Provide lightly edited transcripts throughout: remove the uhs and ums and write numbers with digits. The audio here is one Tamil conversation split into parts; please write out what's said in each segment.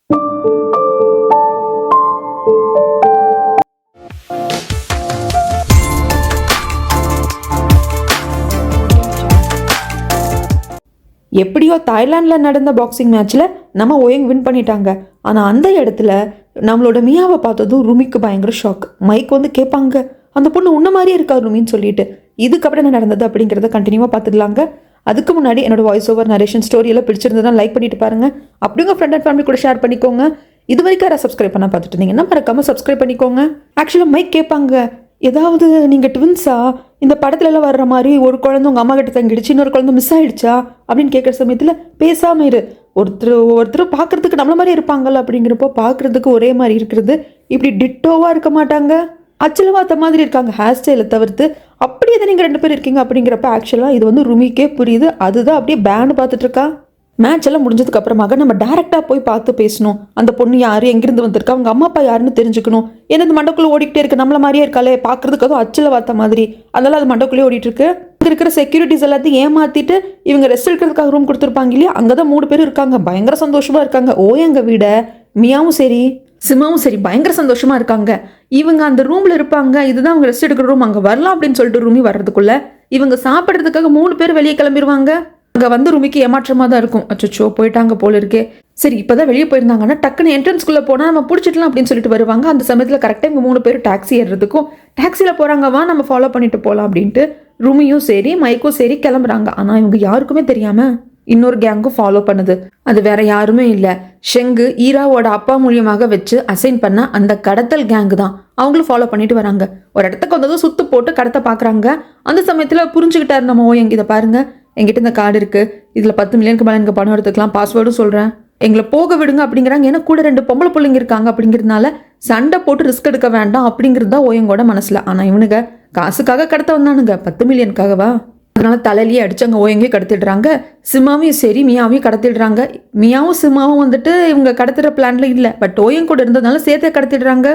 எப்படியோ தாய்லாண்டில் நடந்த பாக்ஸிங் மேட்ச்சில் நம்ம ஓயங் வின் பண்ணிட்டாங்க. ஆனால் அந்த இடத்துல நம்மளோட மியாவை பார்த்ததும் ருமிக்கு பயங்கர ஷாக். மைக் வந்து கேட்பாங்க, அந்த பொண்ணு உன்ன மாதிரியே இருக்கா ருமின்னு சொல்லிட்டு. இதுக்கப்புறம் என்ன நடந்தது அப்படிங்கிறத கண்டினியூவாக பார்த்துடலாங்க. அதுக்கு முன்னாடி என்னோட வாய்ஸ் ஓவர் நரேஷன் ஸ்டோரியெல்லாம் பிடிச்சிருந்ததுன்னா லைக் பண்ணிட்டு பாருங்க. அப்படி உங்கள் ஃப்ரெண்ட் அண்ட் ஃபேமிலி கூட ஷேர் பண்ணிக்கோங்க. இது வரைக்கும் யாராவது சப்ஸ்கிரைப் பண்ண பார்த்துட்டு இருந்தீங்கன்னா மறக்காம சப்ஸ்கிரைப் பண்ணிக்கோங்க. ஆக்சுவலாக மைக் கேட்பாங்க, ஏதாவது நீங்கள் ட்வின்ஸா, இந்த படத்துலலாம் வர்ற மாதிரி ஒரு குழந்தை உங்கள் அம்மா கிட்ட தங்கிடுச்சு, இன்னொரு குழந்தை மிஸ் ஆகிடுச்சா அப்படின்னு கேட்குற சமயத்தில் பேசாமல் இரு, ஒருத்தர் பார்க்குறதுக்கு நம்மள மாதிரி இருப்பாங்கல்ல அப்படிங்கிறப்போ பார்க்குறதுக்கு ஒரே மாதிரி இருக்கிறது இப்படி டிட்டோவாக இருக்க மாட்டாங்க, அச்சலவாத்த மாதிரி இருக்காங்க ஹேர் ஸ்டைலை தவிர்த்து. அப்படியே தான் நீங்கள் 2 பேர் இருக்கீங்க அப்படிங்கிறப்ப ஆக்சுவலாக இது வந்து ருமிக்கே புரியுது. அதுதான் அப்படியே பேண்டு பார்த்துட்டு இருக்கா. மேட்ச் எல்லாம் முடிஞ்சதுக்கு அப்புறமாக நம்ம டேரெக்டாக போய் பார்த்து பேசணும். அந்த பொண்ணு யார், எங்கிருந்து வந்திருக்கா, அவங்க அம்மா அப்பா யாருன்னு தெரிஞ்சுக்கணும். ஏன்னா இந்த மண்டக்குள்ளே ஓடிக்கிட்டே இருக்கு, நம்மள மாதிரியே இருக்காளே, பார்க்கறதுக்கு அதுவும் அச்சில் வார்த்த மாதிரி. அதெல்லாம் அது மண்டக்குள்ளே ஓடிட்டு இருக்கு. அங்கே இருக்கிற செக்யூரிட்டிஸ் எல்லாத்தையும் ஏமாத்திட்டு இவங்க ரெஸ்ட் எடுக்கிறதுக்காக ரூம் கொடுத்துருப்பாங்க இல்லையா, அங்கே தான் 3 பேர் இருக்காங்க. பயங்கர சந்தோஷமா இருக்காங்க. ஓயங்க விட மியாவும் சரி சிமாவும் சரி பயங்கர சந்தோஷமா இருக்காங்க. இவங்க அந்த ரூம்ல இருப்பாங்க, இதுதான் அவங்க ரெஸ்ட் எடுக்கிற ரூம், அங்கே வரலாம் அப்படின்னு சொல்லிட்டு ரூமி வர்றதுக்குள்ள இவங்க சாப்பிட்றதுக்காக 3 பேர் வெளியே கிளம்பிடுவாங்க. அங்கே வந்து ருமிக்கு ஏமாற்றமாக தான் இருக்கும். அச்சோ போயிட்டாங்க போல இருக்கே, சரி இப்போதான் வெளியே போயிருந்தாங்கன்னா டக்குன்னு என்ட்ரன்ஸ்குள்ளே போனால் நம்ம பிடிச்சிடலாம் அப்படின்னு சொல்லிட்டு வருவாங்க. அந்த சமயத்தில் கரெக்டாக இவங்க 3 பேர் டாக்ஸி ஏறுறதுக்கும் டாக்ஸியில் போகிறாங்கவா நம்ம ஃபாலோ பண்ணிட்டு போகலாம் அப்படின்ட்டு ருமியும் சரி மைக்கும் சரி கிளம்புறாங்க. ஆனால் இவங்க யாருக்குமே தெரியாமல் இன்னொரு கேங்கும் ஃபாலோ பண்ணுது. அது வேற யாருமே இல்லை, ஷெங்கு ஈராவோட அப்பா மூலியமாக வச்சு அசைன் பண்ண அந்த கடத்தல் கேங்கு தான். அவங்களும் ஃபாலோ பண்ணிட்டு வராங்க. ஒரு இடத்துக்கு வந்ததும் சுத்து போட்டு கடத்த பார்க்குறாங்க. அந்த சமயத்தில் புரிஞ்சுக்கிட்டாரு நம்ம ஓயங்க, இதை பாருங்க, என்கிட்ட இந்த கார்டு இருக்குது, இதில் 10 மில்லியனுக்கு மேலே எனக்கு பணம் எடுத்துக்கலாம், பாஸ்வேர்டும் சொல்கிறேன், எங்களை போக விடுங்க அப்படிங்கிறாங்க. ஏன்னா கூட 2 பொம்பளை பிள்ளைங்க இருக்காங்க அப்படிங்கிறதுனால சண்டை போட்டு ரிஸ்க் எடுக்க வேண்டாம் அப்படிங்கிறது தான் ஓயங்கோட மனசில். ஆனால் இவனுங்க காசுக்காக கடத்த வந்தானுங்க, 10 மில்லியனுக்காகவா? அதனால தலையிலேயே அடிச்சவங்க ஓயங்கையும் கடத்திடுறாங்க. சிம்மாவையும் சரி மியாவையும் கடத்திடுறாங்க. மியாவும் சிம்மாவும் வந்துட்டு இவங்க கடத்துகிற பிளான்ல இல்லை, பட் ஓயங்க கூட இருந்ததுனால சேர்த்தே கடத்திடுறாங்க.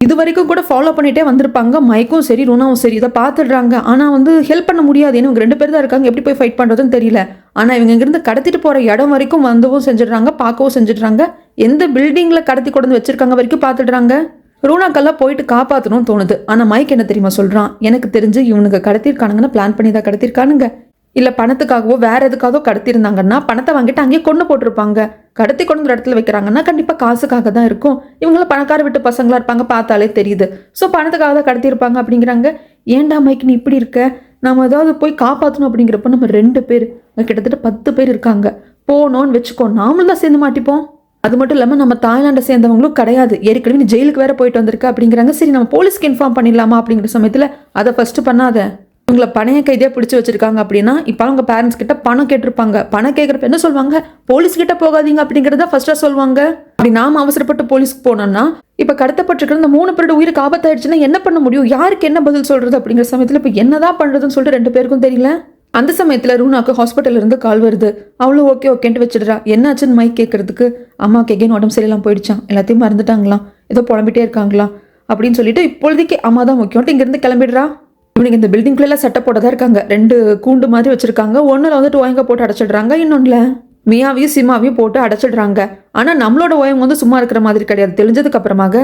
இது வரைக்கும் கூட ஃபாலோ பண்ணிட்டே வந்திருப்பாங்க. மைக்கும் சரி ருனாவும் சரி இதை பார்த்துடுறாங்க. ஆனால் வந்து ஹெல்ப் பண்ண முடியாது, ஏன்னா இவங்க 2 பேர் தான் இருக்காங்க, எப்படி போய் ஃபைட் பண்ணுறதுன்னு தெரியல. ஆனால் இவங்க இங்கிருந்து கடத்திட்டு போகிற இடம் வரைக்கும் வந்தவும் செஞ்சிடுறாங்க, பார்க்கவும் செஞ்சிடுறாங்க. எந்த பில்டிங்கில் கடத்தி கொண்டு வந்து வச்சிருக்காங்க வரைக்கும் பார்த்துடுறாங்க. ரூனாக்கெல்லாம் போயிட்டு காப்பாற்றணும்னு தோணுது. ஆனால் மைக் என்ன தெரியுமா சொல்கிறான், எனக்கு தெரிஞ்சு இவனுங்க கடத்திருக்கானுங்கன்னா பிளான் பண்ணி தான் கடத்திருக்கானுங்க, இல்லை பணத்துக்காகவோ வேற எதுக்காகவோ கடத்திருந்தாங்கன்னா பணத்தை வாங்கிட்டு அங்கேயே கொண்டு போட்டிருப்பாங்க. கடத்தி கொண்டு ஒரு இடத்துல வைக்கிறாங்கன்னா கண்டிப்பாக காசுக்காக தான் இருக்கும். இவங்களும் பணக்கார விட்டு பசங்களா இருப்பாங்க, பார்த்தாலே தெரியுது. ஸோ பணத்துக்காக தான் கடத்திருப்பாங்க அப்படிங்கிறாங்க. ஏன்டா மைக் நீ இப்படி இருக்க, நம்ம ஏதாவது போய் காப்பாற்றணும் அப்படிங்கிறப்ப நம்ம 2 பேர் கிட்டத்தட்ட 10 பேர் இருக்காங்க, போனோன்னு வச்சுக்கோ நாமளும் தான் சேர்ந்து மாட்டிப்போம். அது மட்டும் இல்லாமல் நம்ம தாய்லாண்டை சேர்ந்தவங்களும் கிடையாது, ஏற்கனவே நீ ஜெயிலுக்கு வேற போயிட்டு வந்திருக்க அப்படிங்கிறாங்க. சரி நம்ம போலீஸ்க்கு இன்ஃபார்ம் பண்ணிடலாமா அப்படிங்கிற சமயத்தில் அதை ஃபர்ஸ்ட் பண்ணாத, உங்களை பணைய கைதியாக பிடிச்சி வச்சிருக்காங்க அப்படின்னா இப்போ அவங்க பேரண்ட்ஸ் கிட்ட பணம் கேட்டிருப்பாங்க. பணம் கேட்குறப்ப என்ன சொல்லுவாங்க, போலீஸ் கிட்ட போகாதீங்க அப்படிங்கிறத ஃபர்ஸ்டா சொல்லுவாங்க. அப்படி நாம அவசரப்பட்டு போலீஸ்க்கு போனோம்னா இப்போ கடத்தப்பட்டிருக்கிற இந்த 3 பேரோட உயிருக்கு ஆபத்தாயிடுச்சுன்னா என்ன பண்ண முடியும், யாருக்கு என்ன பதில் சொல்றது அப்படிங்கிற சமயத்தில் இப்போ என்னதான் பண்றதுன்னு சொல்லிட்டு 2 பேருக்கும் தெரியல. அந்த சமயத்தில் ரூனாக்கு ஹாஸ்பிட்டல் இருந்து கால் வருது. அவளும் ஓகேன்ட்டு வச்சிடுறா. என்னாச்சுன்னு மைக் கேட்கறதுக்கு, அம்மாவுக்கு எகேன் உடம்பு சரியில்லாம போயிடுச்சான், எல்லாத்தையும் மறந்துட்டாங்களாம், ஏதோ புலம்பிட்டே இருக்காங்களாம் அப்படின்னு சொல்லிட்டு இப்பொழுதைக்கு அம்மா தான் முக்கியம்ட்டு இங்கிருந்து கிளம்பிடுறா. இவனுக்கு இந்த பில்டிங்குள்ளெல்லாம் சட்டை போட தான் இருக்காங்க. 2 கூண்டு மாதிரி வச்சிருக்காங்க. ஒன்றில் வந்துட்டு ஓயங்க போட்டு அடைச்சிடுறாங்க, இன்னொன்றில் மியாவையும் சிமாவையும் போட்டு அடைச்சிடுறாங்க. ஆனால் நம்மளோட ஓயங்க வந்து சும்மா இருக்கிற மாதிரி கிடையாது. தெரிஞ்சதுக்கு அப்புறமாக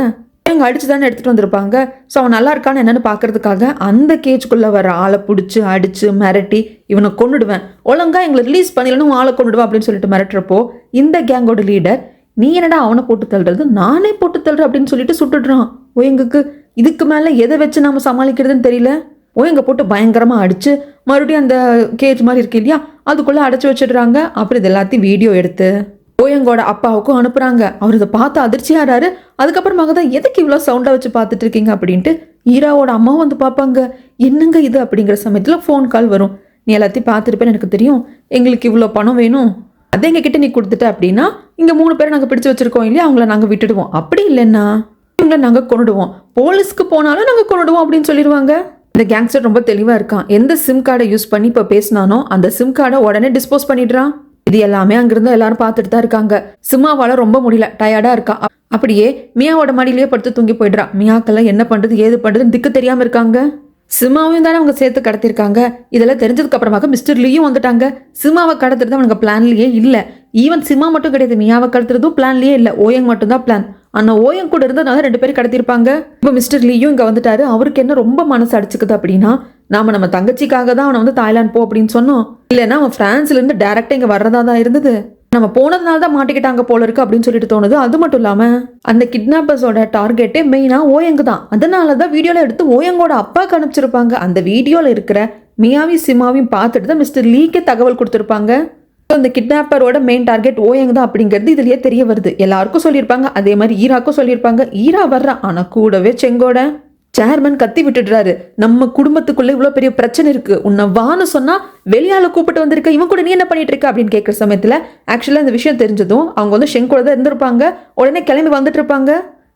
இவங்க அடிச்சு தானே எடுத்துகிட்டு வந்திருப்பாங்க. ஸோ அவன் நல்லா இருக்கான்னு என்னென்னு பார்க்கறதுக்காக அந்த கேஜுக்குள்ளே வர ஆளை பிடிச்சி அடித்து மிரட்டி இவனை கொண்டுடுவேன், ஒழுங்கா எங்களை ரிலீஸ் பண்ணிடணும், ஆளை கொண்டுடுவேன் அப்படின்னு சொல்லிட்டு மிரட்டுறப்போ இந்த கேங்கோட லீடர், நீ என்னடா அவனை போட்டு தள்ளுறது, நானே போட்டு தள்ளுறேன் அப்படின்னு சொல்லிட்டு சுட்டுடுறான். ஓயங்குக்கு இதுக்கு மேலே எதை வச்சு நாம சமாளிக்கிறதுன்னு தெரியல. ஓயங்க போட்டு பயங்கரமாக அடித்து மறுபடியும் அந்த கேஜ் மாதிரி இருக்கு இல்லையா அதுக்குள்ளே அடைச்சி வச்சிடுறாங்க. அப்புறம் இது எல்லாத்தையும் வீடியோ எடுத்து ஓயங்கோட அப்பாவுக்கும் அனுப்புகிறாங்க. அவர் இதை பார்த்து அதிர்ச்சியாகிறாரு. அதுக்கப்புறமாக தான் எதுக்கு இவ்வளோ சவுண்டாக வச்சு பார்த்துட்டு இருக்கீங்க அப்படின்ட்டு ஈராவோட அம்மாவும் வந்து பார்ப்பாங்க. என்னங்க இது அப்படிங்கிற சமயத்தில் ஃபோன் கால் வரும். நீ எல்லாத்தையும் பார்த்துருப்பேன்னு எனக்கு தெரியும், எங்களுக்கு இவ்வளோ பணம் வேணும், அதை எங்ககிட்ட நீ கொடுத்துட்ட அப்படின்னா இங்கே 3 பேரை நாங்கள் பிடிச்சி வச்சிருக்கோம் இல்லையா, அவங்கள நாங்கள் விட்டுடுவோம், அப்படி இல்லைன்னா இவங்களை நாங்கள் கொண்டுடுவோம், போலீஸ்க்கு போனாலும் நாங்கள் கொண்டுடுவோம் அப்படின்னு சொல்லிடுவாங்க. இந்த கேங்ஸ்டர் ரொம்ப தெளிவாக இருக்கான். எந்த சிம் கார்டை யூஸ் பண்ணி இப்போ பேசினானோ அந்த சிம் கார்டை உடனே டிஸ்போஸ் பண்ணிடுறான். இது எல்லாமே அங்கிருந்து எல்லாரும் பார்த்துட்டு தான் இருக்காங்க. சிம்மாவால ரொம்ப முடியல, டயர்டா இருக்கா. அப்படியே மியாவோட மடியிலேயே படுத்து தூங்கி போயிடுறா. மியாக்கெல்லாம் என்ன பண்றது ஏது பண்றதுன்னு திக்கு தெரியாம இருக்காங்க. சிமாவையும் தானே அவங்க சேர்த்து கடத்திருக்காங்க. இதெல்லாம் தெரிஞ்சதுக்கு அப்புறமாக மிஸ்டர் லீயும் வந்துட்டாங்க. சிமாவை கடத்துறது அவனுக்கு பிளான்லயே இல்லை. ஈவன் சிமா மட்டும் கிடையாது, மியாவை கடத்துறதும் பிளான்லயே இல்லை. ஓயங் மட்டும் தான் பிளான். ஆனால் ஓயங் கூட இருந்ததுனால 2 பேரும் கடத்திருப்பாங்க. இப்போ மிஸ்டர் லீயும் இங்கே வந்துட்டாரு. அவருக்கு என்ன ரொம்ப மனசு அடிச்சுக்குது அப்படின்னா, நம்ம தங்கச்சிக்காக தான் அவனை வந்து தாய்லாந்து போ அப்படின்னு சொன்னோம். இல்லைன்னா அவன் பிரான்ஸ்ல இருந்து டைரக்டா இங்கே வர்றதா தான் இருந்தது. நம்ம போனதுனால தான் மாட்டிக்கிட்டாங்க போல இருக்கு அப்படின்னு சொல்லிட்டு தோணுது. அது மட்டும் இல்லாம அந்த கிட்னாப்பர்ஸோட டார்கெட்டே மெயினா ஓயங்கு தான். அதனால தான் வீடியோல எடுத்து ஓயங்கோட அப்பாவுக்கு அனுப்பிச்சிருப்பாங்க. அந்த வீடியோல இருக்கிற மியாவி சிமாவையும் பார்த்துட்டு தான் மிஸ்டர் லீக்கே தகவல் கொடுத்துருப்பாங்க. இந்த கிட்னாப்பரோட மெயின் டார்கெட் ஓயங் தான் அப்படிங்கிறது இதுலயே தெரிய வருது. எல்லாருக்கும் சொல்லியிருப்பாங்க, அதே மாதிரி ஈராக்கும் சொல்லியிருப்பாங்க. ஈரா வர்றா, ஆனா கூடவே செங்கோட சேர்மன் கத்தி விட்டுடுறாரு. நம்ம குடும்பத்துக்குள்ள இவ்வளவு பெரிய பிரச்சனை இருக்கு, உன்னை வான்னு சொன்னா வெளியால கூப்பிட்டு வந்திருக்க, இவன் கூட நீ என்ன பண்ணிட்டு இருக்க அப்படின்னு கேட்குற சமயத்துல ஆக்சுவலா இந்த விஷயம் தெரிஞ்சதும் அவங்க வந்து ஷெங் கூட தான் இருந்திருப்பாங்க. உடனே கிளம்பி வந்துட்டு இருப்பாங்க.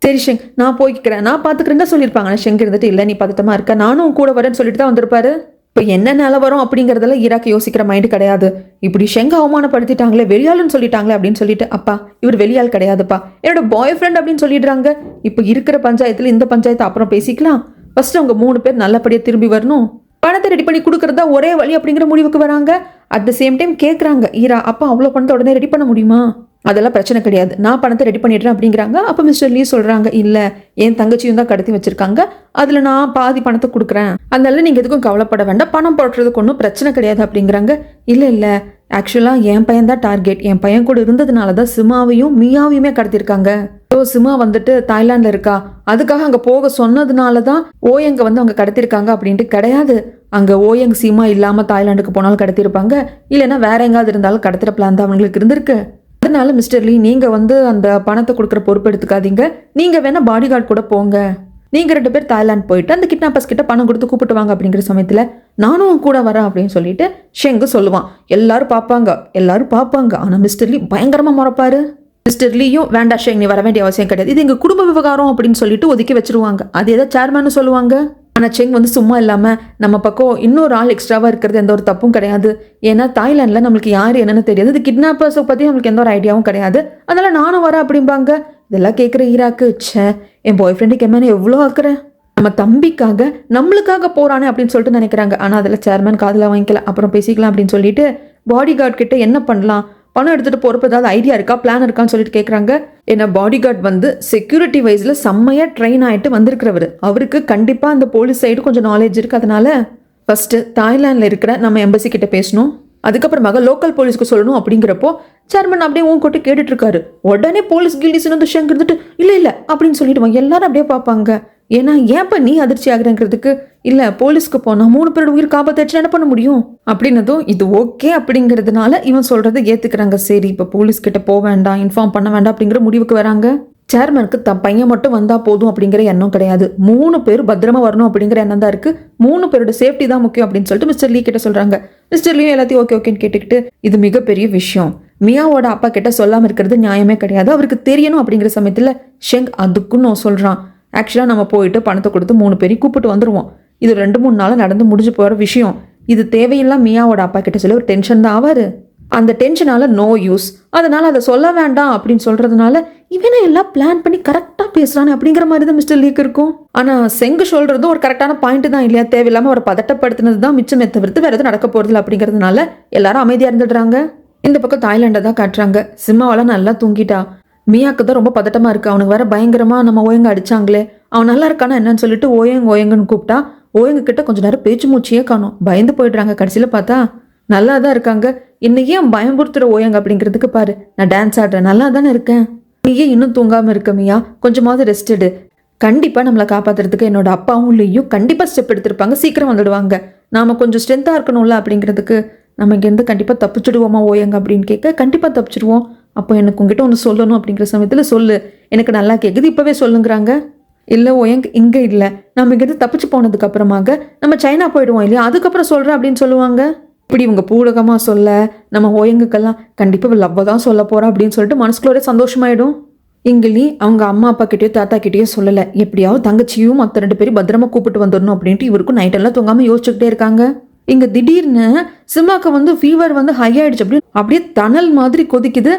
சரி ஷெங், நான் போய்க்கிறேன், நான் பாத்துக்கிறேன்னு சொல்லியிருப்பாங்க. ஆனா ஷெங் இருந்துட்டு இல்லை, நீ பதட்டமா இருக்க, நானும் கூட வரேன்னு சொல்லிட்டு தான் வந்திருப்பாரு. இப்போ என்ன நிலவரம் அப்படிங்கிறதெல்லாம் ஈராக்கு யோசிக்கிற மைண்டு கிடையாது. இப்படி ஷெங்க அவமானப்படுத்திட்டாங்களே, வெளியாளுன்னு சொல்லிட்டாங்களே அப்படின்னு சொல்லிட்டு, அப்பா இவர் வெளியாள் கிடையாதுப்பா, என்னோட பாய் ஃப்ரெண்ட் அப்படின்னு சொல்லிடுறாங்க. இப்போ இருக்கிற பஞ்சாயத்துல இந்த பஞ்சாயத்து அப்புறம் பேசிக்கலாம், ஃபர்ஸ்ட் அவங்க 3 பேர் நல்லபடியாக திரும்பி வரணும், பணத்தை ரெடி பண்ணி கொடுக்கறதா ஒரே வழி அப்படிங்கிற முடிவுக்கு வராங்க. அட் த சேம் டைம் கேட்குறாங்க ஈரா, அப்பா அவ்வளோ பணத்தை உடனே ரெடி பண்ண முடியுமா? அதெல்லாம் பிரச்சனை கிடையாது, நான் பணத்தை ரெடி பண்ணிடுறேன் அப்படிங்கிறாங்க. அப்போ மிஸ்டர் லீ சொல்கிறாங்க, இல்லை என் தங்கச்சியும் தான் கடத்தி வச்சிருக்காங்க, அதில் நான் பாதி பணத்தை கொடுக்குறேன், அதனால நீங்கள் எதுக்கும் கவலைப்பட வேண்டாம், பணம் போடுறதுக்கு ஒன்றும் பிரச்சனை கிடையாது அப்படிங்கிறாங்க. இல்லை ஆக்சுவலாக என் பையன் தான் டார்கெட், என் பையன் கூட இருந்ததுனால தான் சிமாவையும் மியாவையுமே கடத்திருக்காங்க. ஸோ சிமா வந்துட்டு தாய்லாண்டில் இருக்கா, அதுக்காக அங்கே போக சொன்னதுனால தான் ஓயங்க வந்து அவங்க கடத்திருக்காங்க அப்படின்ட்டு கிடையாது. அங்கே ஓயங் சிமா இல்லாமல் தாய்லாண்டுக்கு போனாலும் கடத்திருப்பாங்க, இல்லைன்னா வேற எங்காவது இருந்தாலும் கடத்துகிற பிளான் தான் அவங்களுக்கு இருந்திருக்கு. அதனால மிஸ்டர் லீ, நீங்கள் வந்து அந்த பணத்தை கொடுக்குற பொறுப்பு எடுத்துக்காதீங்க, நீங்கள் வேணால் பாடி கார்டு கூட போங்க, நீங்கள் 2 பேர் தாய்லாந்து போயிட்டு அந்த கிட்னாப்பர்ஸ் கிட்ட பணம் கொடுத்து கூப்பிட்டு வாங்க அப்படிங்கிற சமயத்தில் நானும் கூட வரேன் அப்படின்னு சொல்லிட்டு ஷெங்கு சொல்லுவான். எல்லாரும் பார்ப்பாங்க. ஆனால் மிஸ்டர் லீ பயங்கரமாக முறைப்பாரு. மிஸ்டர் லீயும் வேண்டா ஷெங், நீ வர வேண்டிய அவசியம் கிடையாது, இது எங்கள் குடும்ப விவகாரம் அப்படின்னு சொல்லிட்டு ஒதுக்கி வச்சிருவாங்க. அது ஏதோ சேர்மேனு சொல்லுவாங்க. ஆனால் செங் வந்து சும்மா இல்லாமல் நம்ம பக்கம் இன்னொரு ஆள் எக்ஸ்ட்ராவாக இருக்கிறது எந்த ஒரு தப்பும் கிடையாது. ஏன்னா தாய்லாண்டில் நம்மளுக்கு யார் என்னன்னு தெரியாது, இது கிட்னாப்பர்ஸை பற்றி நம்மளுக்கு எந்த ஒரு ஐடியாவும் கிடையாது, அதனால் நானும் வரேன் அப்படிம்பாங்க. இதெல்லாம் கேட்குற ஈராக்கு, என் பாய் ஃப்ரெண்டுக்கு எம்மே எவ்வளோ ஆக்குறேன், நம்ம தம்பிக்காக நம்மளுக்காக போகிறானே அப்படின்னு சொல்லிட்டு நினைக்கிறாங்க. ஆனால் அதில் சேர்மேன் காதில் வாங்கிக்கலாம், அப்புறம் பேசிக்கலாம் அப்படின்னு சொல்லிட்டு பாடி கார்டு கிட்ட என்ன பண்ணலாம், பணம் எடுத்துகிட்டு போகிறப்ப ஏதாவது ஐடியா இருக்கா, பிளான் இருக்கான்னு சொல்லிட்டு கேட்குறாங்க. ஏன்னா பாடி கார்டு வந்து செக்யூரிட்டி வைஸில் செம்மையாக ட்ரெயின் ஆகிட்டு வந்திருக்கிறவர், அவருக்கு கண்டிப்பாக அந்த போலீஸ் சைடு கொஞ்சம் நாலேஜ் இருக்குது. அதனால ஃபஸ்ட்டு தாய்லாண்டில் இருக்கிற நம்ம எம்பசி கிட்ட பேசணும், அதுக்கப்புறமாக லோக்கல் போலீஸ்க்கு சொல்லணும் அப்படிங்கிறப்போ சேர்மன் அப்படியே உன் கொட்டு கேட்டுட்டு இருக்காரு. உடனே போலீஸ் கில்டிஸ்னு வந்து ஷெங் இருந்துட்டு இல்லை அப்படின்னு சொல்லிட்டு எல்லாரும் அப்படியே பார்ப்பாங்க. ஏன்னா ஏன்ப்பா நீ அதிர்ச்சி ஆகுறங்கிறதுக்கு, இல்லை போலீஸ்க்கு போனால் 3 பேரோட உயிர் காப்பாற்ற என்ன பண்ண முடியும் அப்படின்னதும் இது ஓகே அப்படிங்கிறதுனால இவன் சொல்கிறத ஏற்றுக்கிறாங்க. சரி இப்போ போலீஸ்கிட்ட போக வேண்டாம், இன்ஃபார்ம் பண்ண வேண்டாம் அப்படிங்கிற முடிவுக்கு வராங்க. சேர்மனுக்கு தன் பையன் மட்டும் வந்தால் போதும் அப்படிங்கிற எண்ணம் கிடையாது, 3 பேர் பத்திரமா வரணும் அப்படிங்கிற எண்ணம் தான் இருக்குது. 3 பேரோட சேஃப்டி தான் முக்கியம் அப்படின்னு சொல்லிட்டு மிஸ்டர் லீ கிட்ட சொல்கிறாங்க. மிஸ்டர் லீ எல்லாத்தையும் ஓகேன்னு கேட்டுக்கிட்டு, இது மிகப்பெரிய விஷயம், மியாவோட அப்பா கிட்ட சொல்லாமல் இருக்கிறது நியாயமே கிடையாது, அவருக்கு தெரியணும் அப்படிங்கிற சமயத்தில் ஷெங் அதுக்கும் நான் சொல்கிறான், ஆக்சுவலாக நம்ம போயிட்டு பணத்தை கொடுத்து 3 பேரையும் கூப்பிட்டு வந்துடுவோம், இது 2-3 நாள் நடந்து முடிஞ்சு போகிற விஷயம், இது தேவையில்லாம் மியாவோட அப்பா கிட்ட சொல்லி ஒரு டென்ஷன் தான் ஆவார், அந்த டென்ஷனால நோ யூஸ், அதனால அதை சொல்ல வேண்டாம் அப்படின்னு சொல்றதுனால இவனை எல்லாம் பிளான் பண்ணி கரெக்டாக பேசுறானே அப்படிங்கிற மாதிரி தான் மிஸ்டர் லீக்கு இருக்கும். ஆனால் செங்கு சொல்றது ஒரு கரெக்டான பாயிண்ட் தான் இல்லையா, தேவையில்லாமல் அவரை பதட்டப்படுத்தினது தான் மிச்சமே தவிர்த்து வேற எதுவும் நடக்க போறதில்ல அப்படிங்கிறதுனால எல்லாரும் அமைதியாக இருந்துடுறாங்க. இந்த பக்கம் தாய்லாண்டை தான் காட்டுறாங்க. சிம்மாவெல்லாம் நல்லா தூங்கிட்டா, மியாக்கு தான் ரொம்ப பதட்டமாக இருக்குது, அவனுக்கு வேற பயங்கரமாக நம்ம ஓயங்க அடிச்சாங்களே, அவன் நல்லா இருக்கானா என்னன்னு சொல்லிட்டு ஓயங்கன்னு கூப்பிட்டா ஓயங்க கிட்ட கொஞ்சம் நேரம் பேச்சு மூச்சியே காணும், பயந்து போயிடுறாங்க. கடைசியில் பார்த்தா நல்லா தான் இருக்காங்க. இன்னைக்கு ஏன் பயம்புறுத்துற ஓயங்க அப்படிங்கிறதுக்கு பாரு, நான் டான்ஸ் ஆடுறேன், நல்லா தானே இருக்கேன், நீயே இன்னும் தூங்காமல் இருக்க மியா, கொஞ்சமாவது ரெஸ்ட் எடு, கண்டிப்பாக நம்மளை காப்பாற்றுறதுக்கு என்னோட அப்பாவும் இல்லையும் கண்டிப்பாக ஸ்டெப் எடுத்திருப்பாங்க, சீக்கிரம் வந்துடுவாங்க, நாம் கொஞ்சம் ஸ்ட்ரென்த்தாக இருக்கணும்ல அப்படிங்கிறதுக்கு நம்ம இங்கேருந்து கண்டிப்பாக தப்பிச்சுடுவோமா ஓயங்க அப்படின்னு கேட்க, கண்டிப்பாக தப்பிச்சிடுவோம், அப்போ எனக்கு உங்ககிட்ட ஒன்று சொல்லணும் அப்படிங்கிற சமயத்தில் சொல்லு, எனக்கு நல்லா கேட்குது இப்போவே சொல்லுங்கிறாங்க. இல்லை ஓயங் இங்கே இல்லை, நம்ம இங்கேருந்து தப்பிச்சு போனதுக்கு அப்புறமாக நம்ம சைனா போயிடுவோம் இல்லையா, அதுக்கப்புறம் சொல்கிறேன் அப்படின்னு சொல்லுவாங்க. இப்படி இவங்க பூடகமாக சொல்ல நம்ம ஓயங்குக்கெல்லாம் கண்டிப்பாக லவ்வை தான் சொல்ல போகிறோம் அப்படின்னு சொல்லிட்டு மனசுக்குள்ளே சந்தோஷமாயிடும். இங்கிலி அவங்க அம்மா அப்பா கிட்டேயோ தாத்தா கிட்டேயோ சொல்லலை, எப்படியாவது தங்கச்சியும் மற்ற 2 பேரும் பத்திரமா கூப்பிட்டு வந்துடணும் அப்படின்ட்டு இவருக்கும் நைட்டெல்லாம் தூங்காமல் யோசிச்சுக்கிட்டே இருக்காங்க. இங்கே திடீர்னு சிம்மாக்கு வந்து ஃபீவர் வந்து ஹை ஆயிடுச்சு, அப்படியே தணல் மாதிரி கொதிக்குது,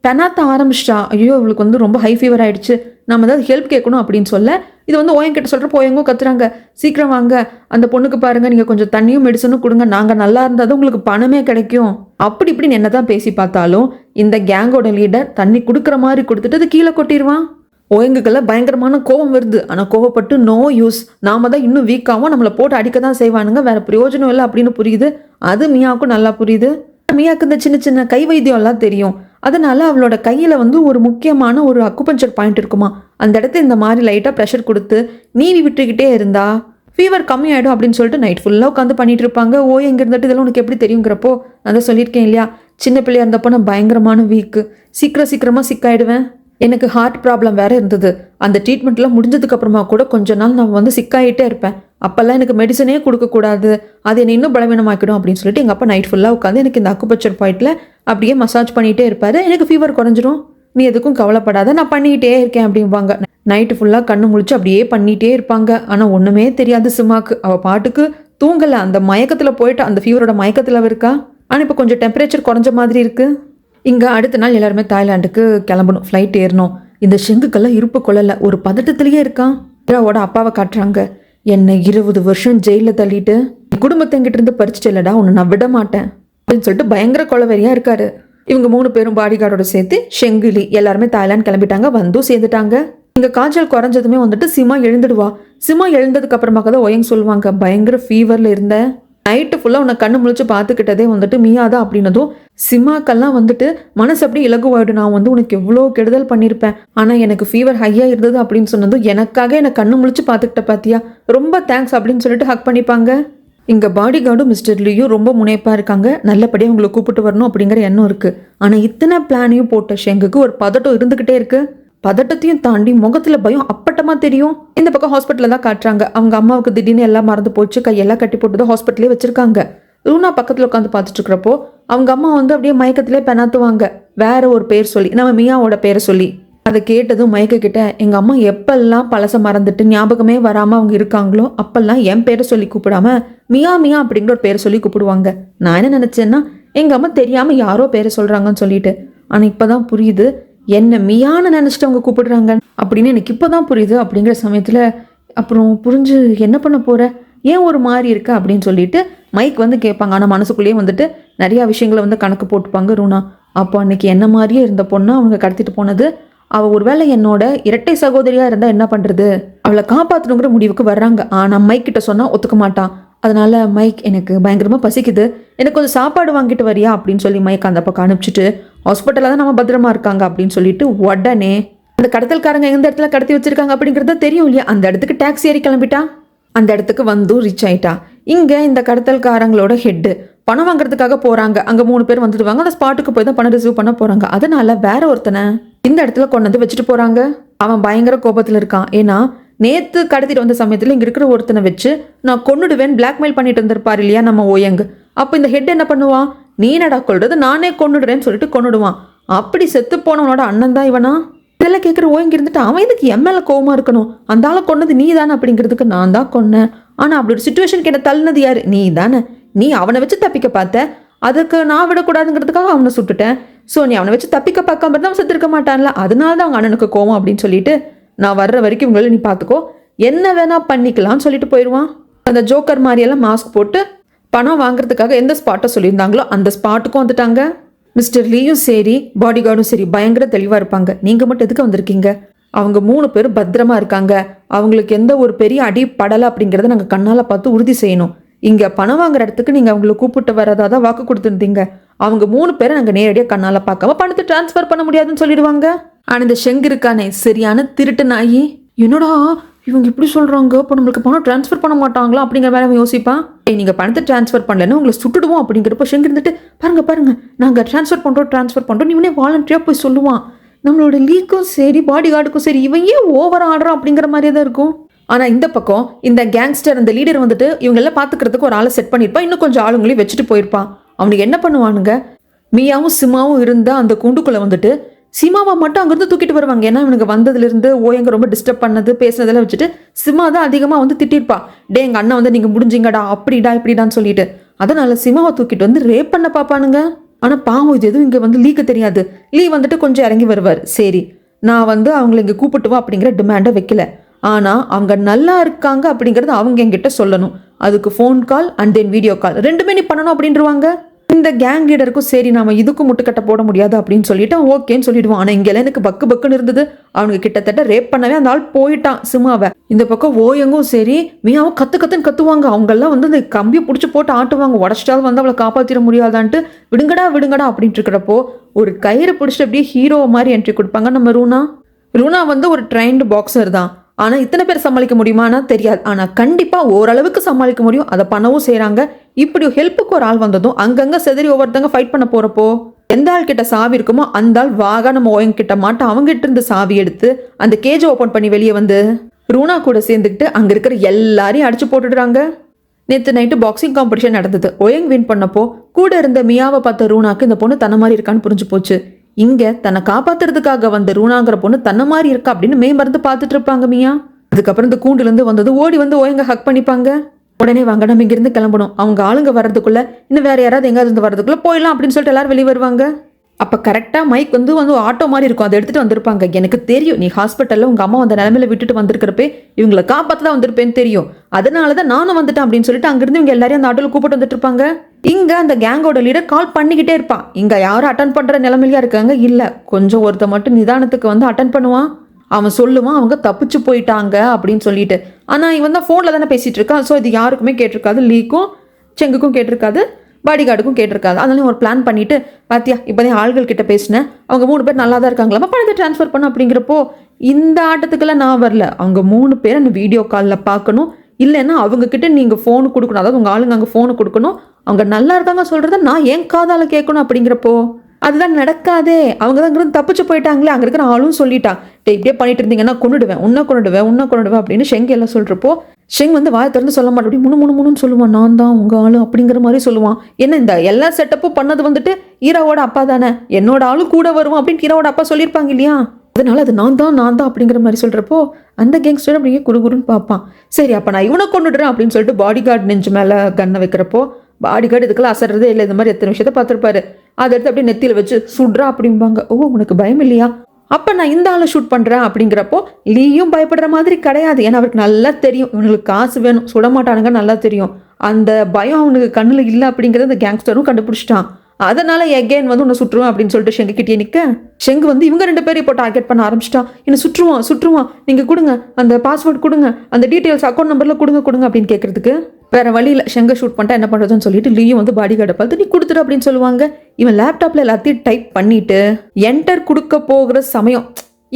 பெனாத்த ஆரம்பிச்சிட்டா. ஐயோ இவளுக்கு வந்து ரொம்ப ஹை ஃபீவர் ஆயிடுச்சு, நம்ம ஏதாவது ஹெல்ப் கேட்கணும் அப்படின்னு சொல்ல, இது வந்து ஓயங்கிட்ட சொல்கிறப்போ ஓயங்கும் கத்துறாங்க, சீக்கிரம் வாங்க, அந்த பொண்ணுக்கு பாருங்கள் நீங்கள் கொஞ்சம் தண்ணியும் மெடிசனும் கொடுங்க, நாங்கள் நல்லா இருந்தால் தான் உங்களுக்கு பணமே கிடைக்கும். அப்படி இப்படின்னு என்ன தான் பேசி பார்த்தாலும் இந்த கேங்கோட லீடர் தண்ணி கொடுக்குற மாதிரி கொடுத்துட்டு அது கீழே கொட்டிடுவான். ஓயங்குக்கெல்லாம் பயங்கரமான கோபம் வருது. ஆனால் கோவப்பட்டு நோ யூஸ், நாம தான் இன்னும் வீக்காகவும் நம்மளை போட்டு அடிக்க தான் செய்வானுங்க, வேற பிரயோஜனம் இல்லை அப்படின்னு புரியுது. அது மியாவுக்கும் நல்லா புரியுது. மியாவுக்கு இந்த சின்ன சின்ன கை வைத்தியம் எல்லாம் தெரியும். அதனால அவளோட கையில் வந்து ஒரு முக்கியமான ஒரு அக்குபஞ்சர் பாயிண்ட் இருக்குமா, அந்த இடத்த இந்த மாதிரி லைட்டாக ப்ரெஷர் கொடுத்து நீவி விட்டுக்கிட்டே இருந்தா ஃபீவர் கம்மியாயிடும் அப்படின்னு சொல்லிட்டு நைட் ஃபுல்லாக உட்காந்து பண்ணிட்டு இருப்பாங்க. எங்கே இருந்துட்டு இதெல்லாம் உனக்கு எப்படி தெரியுங்கிறப்போ நான் தான் சொல்லியிருக்கேன் இல்லையா, சின்ன பிள்ளையா இருந்தப்போ நான் பயங்கரமான வீக்கு, சீக்கிரமாக சிக்காயிடுவேன். எனக்கு ஹார்ட் ப்ராப்ளம் வேறு இருந்தது. அந்த ட்ரீட்மெண்ட்லாம் முடிஞ்சதுக்கப்புறமா கூட கொஞ்ச நாள் நான் வந்து சிக்காயிட்டே இருப்பேன். அப்போல்லாம் எனக்கு மெடிசனே கொடுக்கக்கூடாது, அது என்னை இன்னும் பலவீனமாக்கிடும் அப்படின்னு சொல்லிட்டு எங்கள் அப்பா நைட் ஃபுல்லாக உட்காந்து எனக்கு இந்த அக்குபஞ்சர் பாயிண்டில் அப்படியே மசாஜ் பண்ணிகிட்டே இருப்பார். எனக்கு ஃபீவர் குறைஞ்சிரும், நீ எதுக்கும் கவலைப்படாத, நான் பண்ணிக்கிட்டே இருக்கேன் அப்படிம்பாங்க. நைட்டு ஃபுல்லாக கண்ணு முழிச்சு அப்படியே பண்ணிகிட்டே இருப்பாங்க. ஆனால் ஒன்றுமே தெரியாது சிம்மாக்கு. அவள் பாட்டுக்கு தூங்கலை, அந்த மயக்கத்தில் போயிட்டு அந்த ஃபீவரோட மயக்கத்தில் இருக்கா. ஆனால் இப்போ கொஞ்சம் டெம்பரேச்சர் குறைஞ்ச மாதிரி இருக்குது. இங்கே அடுத்த நாள் எல்லாருமே தாய்லாண்டுக்கு கிளம்பணும், ஃப்ளைட் ஏறணும். இந்த ஷெங்குக்கெல்லாம் இருப்பு கொள்ளலை, ஒரு பதட்டத்திலேயே இருக்கான். ஹீராவோட அப்பாவை காட்டுறாங்க. என்னை 20 வருஷம் ஜெயிலில் தள்ளிட்டு குடும்பத்தை எங்கிட்ட இருந்து பறிச்சுட்டேலடா, உன்னை நான் விட மாட்டேன் அப்படின்னு சொல்லிட்டு பயங்கர கொலவெறியாக இருக்காரு. இவங்க 3 பேரும் பாடி கார்டோட சேர்த்து ஷெங்குலி எல்லாருமே தாய்லாந்து கிளம்பிட்டாங்க, வந்தும் சேர்ந்துட்டாங்க. இங்கே காய்ச்சல் குறைஞ்சதுமே வந்துட்டு சிமா எழுந்துடுவா. சிமா எழுந்ததுக்கு அப்புறமாக தான் ஒயங் சொல்லுவாங்க, பயங்கர ஃபீவரில் இருந்தேன், நைட்டு ஃபுல்லாக உன்னை கண்ணு முழிச்சு பார்த்துக்கிட்டதே வந்துட்டு மியாதா அப்படின்னதும் சிம்மாக்கெல்லாம் வந்துட்டு மனசு அப்படி இலகுவாயிடும். நான் வந்து உனக்கு எவ்வளோ கெடுதல் பண்ணியிருப்பேன், ஆனால் எனக்கு ஃபீவர் ஹையாக இருந்தது அப்படின்னு சொன்னதும் எனக்காக என்னை கண்ணு முழிச்சு பார்த்துக்கிட்ட பார்த்தியா, ரொம்ப தேங்க்ஸ் அப்படின்னு சொல்லிட்டு ஹக் பண்ணிப்பாங்க. இங்கே பாடி கார்டும் மிஸ்டர் லியும் ரொம்ப முனைப்பாக இருக்காங்க, நல்லபடியாக உங்களை கூப்பிட்டு வரணும் அப்படிங்கிற எண்ணம் இருக்குது. ஆனால் இத்தனை பிளானையும் போட்ட ஷெங்குக்கு ஒரு பதட்டம் இருந்துக்கிட்டே இருக்குது. பதட்டத்தையும் தாண்டி முகத்தில் பயம் அப்பட்டமாக தெரியும். இந்த பக்கம் ஹாஸ்பிட்டலில் தான் காட்டுறாங்க. அவங்க அம்மாவுக்கு திடீர்னு எல்லாம் மறந்து போச்சு, கையெல்லாம் கட்டி போட்டு தான் ஹாஸ்பிட்டலே வச்சுருக்காங்க. ரூனா பக்கத்தில் உட்காந்து பார்த்துட்டு இருக்கிறப்போ அவங்க அம்மா வந்து அப்படியே மயக்கத்திலே பெணாத்துவாங்க, வேற ஒரு பேர் சொல்லி, நம்ம மியாவோட பேரை சொல்லி. அதை கேட்டதும் மயக்கிட்ட எங்கள் அம்மா எப்பெல்லாம் பழச மறந்துட்டு ஞாபகமே வராமல் அவங்க இருக்காங்களோ அப்பெல்லாம் என் பேரை சொல்லி கூப்பிடாம மியா மியா அப்படிங்கிற ஒரு பேரை சொல்லி கூப்பிடுவாங்க. நான் என்ன நினச்சேன்னா எங்கள் அம்மா தெரியாமல் யாரோ பேரை சொல்கிறாங்கன்னு சொல்லிட்டு, ஆனால் இப்போ தான் புரியுது என்ன மியான்னு நினச்சிட்டு அவங்க கூப்பிடுறாங்க அப்படின்னு எனக்கு இப்போ தான் புரியுது. அப்படிங்கிற சமயத்தில் அப்புறம் புரிஞ்சு என்ன பண்ண போகிற, ஏன் ஒரு மாதிரி இருக்கா அப்படின்னு சொல்லிட்டு மைக் வந்து கேட்பாங்க. ஆனால் மனசுக்குள்ளேயே வந்துட்டு நிறையா விஷயங்களை வந்து கணக்கு போட்டுப்பாங்க ரூனா. அப்போ அன்னைக்கு என்ன மாதிரியே இருந்த பொண்ணை அவங்க கடத்திட்டு போனது, அவள் ஒருவேளை என்னோட இரட்டை சகோதரியாக இருந்தால் என்ன பண்ணுறது, அவளை காப்பாற்றணுங்கிற முடிவுக்கு வர்றாங்க. ஆனால் மைக் கிட்ட சொன்னால் ஒத்துக்க மாட்டான். அதனால மைக் எனக்கு பயங்கரமாக பசிக்குது, எனக்கு கொஞ்சம் சாப்பாடு வாங்கிட்டு வரியா அப்படின்னு சொல்லி மைக் அந்த பக்கம் அனுப்பிச்சிட்டு ஹாஸ்பிட்டலில் தான் நம்ம பத்திரமா இருக்காங்க அப்படின்னு சொல்லிட்டு உடனே அந்த கடத்தல்காரங்க எந்த இடத்துல கடத்தி வச்சிருக்காங்க அப்படிங்கிறத தெரியும் இல்லையா, அந்த இடத்துக்கு டாக்ஸி ஏறி கிளம்பிட்டா. அந்த இடத்துக்கு வந்தும் ரீச் ஆயிட்டா. இங்கே இந்த கடத்தல்காரங்களோட ஹெட்டு பணம் வாங்குறதுக்காக போகிறாங்க. அங்கே 3 பேர் வந்துடுவாங்க. அந்த ஸ்பாட்டுக்கு போய் தான் பணம் ரிசீவ் பண்ண போகிறாங்க. அதனால வேற ஒருத்தனை இந்த இடத்துல கொண்டு வந்து வச்சுட்டு போகிறாங்க. அவன் பயங்கர கோபத்தில் இருக்கான். ஏன்னா நேற்று கடத்திட்டு வந்த சமயத்தில் இங்கே இருக்கிற ஒருத்தனை வச்சு நான் கொன்னுடுவேன் பிளாக்மெயில் பண்ணிட்டு இருந்திருப்பார் இல்லையா நம்ம ஓயங். அப்போ இந்த ஹெட் என்ன பண்ணுவான், நீ நடா கொள்றது, நானே கொன்னுடுறேன்னு சொல்லிட்டு கொன்னுடுவான். அப்படி செத்து போனவனோட அண்ணன் தான் இவனா. இதெல்லாம் கேட்குற ஓயங்க இருந்துட்டு அவன் இதுக்கு எம்எல்ல கோவமாக இருக்கணும், அந்த ஆளை கொன்னது நீ தானே அப்படிங்கிறதுக்கு நான் தான் கொன்னேன். ஆனால் அப்படி ஒரு சுச்சுவேஷனுக்கு என்ன தள்ளினது யார், நீ தானே. நீ அவனை வச்சு தப்பிக்க பார்த்த, அதுக்கு நான் விடக்கூடாதுங்கிறதுக்காக அவனை சுட்டுட்டேன். ஸோ நீ அவனை வச்சு தப்பிக்க பார்க்காம இருந்தால் அவன் செத்துருக்க மாட்டான்ல, அதனால தான் அவங்க அண்ணனுக்கு கோவம் அப்படின்னு சொல்லிட்டு நான் வர்ற வரைக்கும் இவங்களை நீ பார்த்துக்கோ, என்ன வேணா பண்ணிக்கலாம்னு சொல்லிட்டு போயிடுவான். அந்த ஜோக்கர் மாதிரியெல்லாம் மாஸ்க் போட்டு பணம் வாங்குறதுக்காக எந்த ஸ்பாட்டை சொல்லியிருந்தாங்களோ அந்த ஸ்பாட்டுக்கும் வந்துட்டாங்க. மிஸ்டர் லீயும் சரி பாடி கார்டும் சரி பயங்கர தெளிவாக இருப்பாங்க. நீங்கள் மட்டும் எதுக்கு வந்திருக்கீங்க, அவங்க 3 பேரும் பத்திரமா இருக்காங்க, அவங்களுக்கு எந்த ஒரு பெரிய அடி படலை அப்படிங்கிறத நாங்கள் கண்ணால் பார்த்து உறுதி செய்யணும். இங்கே பணம் வாங்குற இடத்துக்கு நீங்கள் அவங்கள கூப்பிட்டு வரதா தான் வாக்கு கொடுத்துருந்தீங்க. அவங்க 3 பேரை நாங்கள் நேரடியாக கண்ணால் பார்க்காம பணத்தை டிரான்ஸ்ஃபர் பண்ண முடியாதுன்னு சொல்லிடுவாங்க. ஆனால் இந்த ஷெங்கு இருக்கானே சரியான திருட்டு நாயி, என்னடா இவங்க இப்படி சொல்கிறாங்க, இப்போ நம்மளுக்கு பணம் ட்ரான்ஸ்ஃபர் பண்ண மாட்டாங்களா அப்படிங்கிற மாதிரி அவன் யோசிப்பான். நீங்கள் பணத்தை ட்ரான்ஸ்ஃபர் பண்ணலன்னு உங்களை சுட்டுடுவோம் அப்படிங்கிறப்ப ஷெங்கு இருந்துட்டு பாருங்க நாங்கள் ட்ரான்ஸ்ஃபர் பண்ணுறோம் இவனே வாலண்டியாக போய் சொல்லுவான். நம்மளோட லீக்கும் சரி பாடி கார்டுக்கும் சரி இவன் ஏன் ஓவர் ஆடுறான் அப்படிங்கிற மாதிரியே தான் இருக்கும். ஆனால் இந்த பக்கம் இந்த கேங்ஸ்டர் அந்த லீடர் வந்துட்டு இவங்கெல்லாம் பார்த்துக்கிறதுக்கு ஒரு ஆளை செட் பண்ணியிருப்பான், இன்னும் கொஞ்சம் ஆளுங்களையும் வச்சுட்டு போயிருப்பான். அவனுக்கு என்ன பண்ணுவானுங்க, மியாவும் சிம்மாவும் இருந்தால் அந்த கூண்டுக்குள்ளே வந்துட்டு சிமாவை மட்டும் அங்கேருந்து தூக்கிட்டு வருவாங்க. ஏன்னா இவனுக்கு வந்ததுலேருந்து ஓயங்க ரொம்ப டிஸ்டர்ப் பண்ணது பேசுனதெல்லாம் வச்சுட்டு சிமா தான் அதிகமாக வந்து திட்டிருப்பா, டே எங்கள் அண்ணன் வந்து நீங்கள் முடிஞ்சிங்கடா அப்படிடா இப்படிடான்னு சொல்லிட்டு. அதனால சிமாவை தூக்கிட்டு வந்து ரேப் பண்ண பார்ப்பானுங்க. ஆனால் பாவம் இது எதுவும் இங்கே வந்து லீக்கு தெரியாது. லீ வந்துட்டு கொஞ்சம் இறங்கி வருவார். சரி, நான் வந்து அவங்களை இங்கே கூப்பிட்டு வா அப்படிங்கிற டிமாண்டை வைக்கல. ஆனால் அவங்க நல்லா இருக்காங்க அப்படிங்கிறது அவங்க என்கிட்ட சொல்லணும். அதுக்கு phone call and then video call ரெண்டுமே நீ பண்ணணும் அப்படின்றவாங்க. இந்த கேங் லீடருக்கும் சரி நாம இதுக்கும் முட்டுக்கட்டை போட முடியாது அப்படின்னு சொல்லிட்டு ஓகேன்னு சொல்லிடுவான். ஆனால் இங்கெல்லாம் எனக்கு பக்கு பக்குன்னு இருந்தது. அவனுக்கு கிட்டத்தட்ட ரேப் பண்ணவே அந்த ஆள் போயிட்டான் சிம்மாவை. இந்த பக்கம் ஓயங்கும் சரி மியாவும் கத்துன்னு கத்துவாங்க. அவங்கெல்லாம் வந்து இந்த கம்பியை பிடிச்சி போட்டு ஆட்டுவாங்க. உடச்சிட்டாலும் வந்து அவளை காப்பாற்றிட முடியாதான்ட்டு விடுங்கடா விடுங்கடா அப்படின்ட்டு இருக்கிறப்போ ஒரு கயிறு பிடிச்சிட்டு அப்படியே ஹீரோ மாதிரி என்ட்ரி கொடுப்பாங்க நம்ம ரூனா. ரூனா வந்து ஒரு ட்ரைன்டு பாக்ஸர் தான். ஆனால் இத்தனை பேர் சமாளிக்க முடியுமானா தெரியாது. ஆனால் கண்டிப்பாக ஓரளவுக்கு சமாளிக்க முடியும். அதை பண்ணவும் செய்கிறாங்க. இப்படி ஹெல்ப்புக்கு ஒரு ஆள் வந்ததும் அங்கங்கே செதறி ஒவ்வொருத்தங்க ஃபைட் பண்ண போகிறப்போ எந்த ஆள் கிட்ட சாவி இருக்குமோ அந்த ஆள் வாகா நம்ம ஓயங்கிட்ட மாட்ட அவங்ககிட்ட இருந்து சாவி எடுத்து அந்த கேஜை ஓப்பன் பண்ணி வெளியே வந்து ரூனா கூட சேர்ந்துக்கிட்டு அங்கே இருக்கிற எல்லாரையும் அடிச்சு போட்டுடுறாங்க. நேற்று நைட்டு பாக்ஸிங் காம்படிஷன் நடந்தது. ஓயங் வின் பண்ணப்போ கூட இருந்த மியாவை பார்த்த ரூனாக்கு இந்த பொண்ணு தன்ன மாதிரி இருக்கான்னு புரிஞ்சு போச்சு. இங்க தன்னை காப்பாத்துறதுக்காக வந்த ரூனாங்கிற பொண்ணு தன்ன மாதிரி இருக்கா அப்படின்னு மேம்பருந்து பார்த்துட்டு இருப்பாங்க மியா. அதுக்கப்புறம் இந்த கூண்டுல இருந்து வந்தது ஓடி வந்து ஓயங்க ஹக் பண்ணிப்பாங்க. உடனே வாங்க நம்ம இங்கிருந்து கிளம்பணும், அவங்க ஆளுங்க வர்றதுக்குள்ள இன்னும் வேற யாராவது எங்காவது இருந்து வர்றதுக்குள்ள போயிடலாம் அப்படின்னு சொல்லிட்டு எல்லாரும் வெளியே வருவாங்க. அப்போ கரெக்டாக மைக் வந்து ஆட்டோ மாதிரி இருக்கும், அதை எடுத்துகிட்டு வந்திருப்பாங்க. எனக்கு தெரியும் நீ ஹாஸ்பிட்டலில் உங்கள் அம்மா அந்த நிலமையில விட்டுட்டு வந்திருக்கிறப்பே இவங்களை காப்பாற்ற தான் வந்திருப்பேன்னு தெரியும், அதனால தான் நானும் வந்துட்டேன் அப்படின்னு சொல்லிட்டு அங்கேருந்து இவங்க எல்லாரையும் அந்த ஆட்டோவில் கூப்பிட்டு வந்துட்டு இருப்பாங்க. இங்கே அந்த கேங்கோட லீடர் கால் பண்ணிக்கிட்டே இருப்பான். இங்கே யாரும் அட்டன் பண்ணுற நிலமையிலையா இருக்காங்க இல்லை, கொஞ்சம் ஒருத்த மட்டும் நிதானத்துக்கு வந்து அட்டன் பண்ணுவான். அவன் சொல்லுவான் அவங்க தப்பிச்சு போயிட்டாங்க அப்படின்னு சொல்லிட்டு. ஆனால் இவன் தான் ஃபோனில் தானே பேசிகிட்டு இருக்கான். ஸோ இது யாருக்குமே கேட்டிருக்காது, லீக்கும் செங்குக்கும் கேட்டிருக்காது, பாடி கார்டுக்கும் கேட்டிருக்காது. அதனால ஒரு பிளான் பண்ணிட்டு பாத்தியா இப்போதான் ஆள்கள் கிட்ட பேசினேன், அவங்க 3 பேர் நல்லா தான் இருக்காங்களா, பணத்தை ட்ரான்ஸ்ஃபர் பண்ண அப்படிங்கிறப்போ இந்த ஆட்டத்துக்கெல்லாம் நான் வரல, அவங்க 3 பேரை அந்த வீடியோ காலில் பார்க்கணும், இல்லைன்னா அவங்க கிட்ட நீங்கள் ஃபோனு கொடுக்கணும், அதாவது உங்கள் ஆளுங்க அங்கே ஃபோனு கொடுக்கணும், அவங்க நல்லா இருக்காங்க சொல்கிறத நான் ஏன் காதால கேட்கணும் அப்படிங்கிறப்போ அதுதான் நடக்காதே. அவங்க தான் இங்கிருந்து தப்பிச்சு போயிட்டாங்களே, அங்கே இருக்கிற ஆளும் சொல்லிட்டான் இப்படியே பண்ணிட்டு இருந்தீங்கன்னா கொண்டுடுவேன் உன்ன கொண்டுடுவேன் அப்படின்னு ஷெங் எல்லாம் சொல்கிறப்போ ஷெங் வந்து வாயை திறந்து சொல்ல மாட்டேன், அப்படி முணுன்னு சொல்லுவான், நான் தான் உங்கள் ஆளு அப்படிங்கிற மாதிரி சொல்லுவான். என்ன இந்த எல்லா செட்டப்பும் பண்ணது வந்துட்டு ஈராவோட அப்பா தானே, என்னோட ஆளும் கூட வருவான் அப்படின்னு ஈராவோட அப்பா சொல்லியிருப்பாங்க இல்லையா, அதனால அது நான் தான் அப்படிங்கிற மாதிரி சொல்கிறப்போ அந்த கேங்ஸ்டர் அப்படியே குடுகுடுன்னு பார்ப்பான். சரி அப்போ நான் இவனை கொண்டுடுறேன் அப்படின்னு சொல்லிட்டு பாடி கார்டு நெஞ்சு மேலே கண்ணை வைக்கிறப்போ பாடி கார்டு இதுக்கெல்லாம் அசர்றதே இல்லை, இந்த மாதிரி எத்தனை விஷயத்த பார்த்துருப்பாரு. அதை எடுத்து அப்படியே நெத்தியில் வச்சு சுட்றா அப்படிம்பாங்க. ஓ உனக்கு பயம் இல்லையா, அப்போ நான் இந்த ஆளை ஷூட் பண்ணுறேன் அப்படிங்கிறப்போ லீயும் பயப்படுற மாதிரி கிடையாது. ஏன்னா அவருக்கு நல்லா தெரியும் இவனுக்கு காசு வேணும், சுடமாட்டானுங்க நல்லா தெரியும், அந்த பயம் அவனுக்கு கண்ணில் இல்லை அப்படிங்கிறத அந்த கேங்ஸ்டரும் கண்டுபிடிச்சிட்டான். அதனால எகேன் வந்து உன்னை சுற்றுவான் அப்படின்னு சொல்லிட்டு ஷெங்கு கிட்டே நிற்க ஷெங்கு வந்து இவங்க 2 பேரும் இப்போ டார்கெட் பண்ண ஆரம்பிச்சிட்டான். என்ன சுற்றுவான் நீங்கள் கொடுங்க அந்த பாஸ்வேர்டு கொடுங்க, அந்த டீட்டெயில்ஸ் அக்கௌண்ட் நம்பரில் கொடுங்க அப்படின்னு கேட்கறதுக்கு வேற வழியில் ஷெங்கை ஷூட் பண்ணிட்டா என்ன பண்ணுறதுன்னு சொல்லிட்டு லீயும் வந்து பாடி கார்டை பார்த்து நீ கொடுத்துரு அப்படின்னு சொல்லுவாங்க. இவன் லேப்டாப்பில் எல்லாத்தையும் டைப் பண்ணிட்டு என்டர் கொடுக்க போகிற சமயம்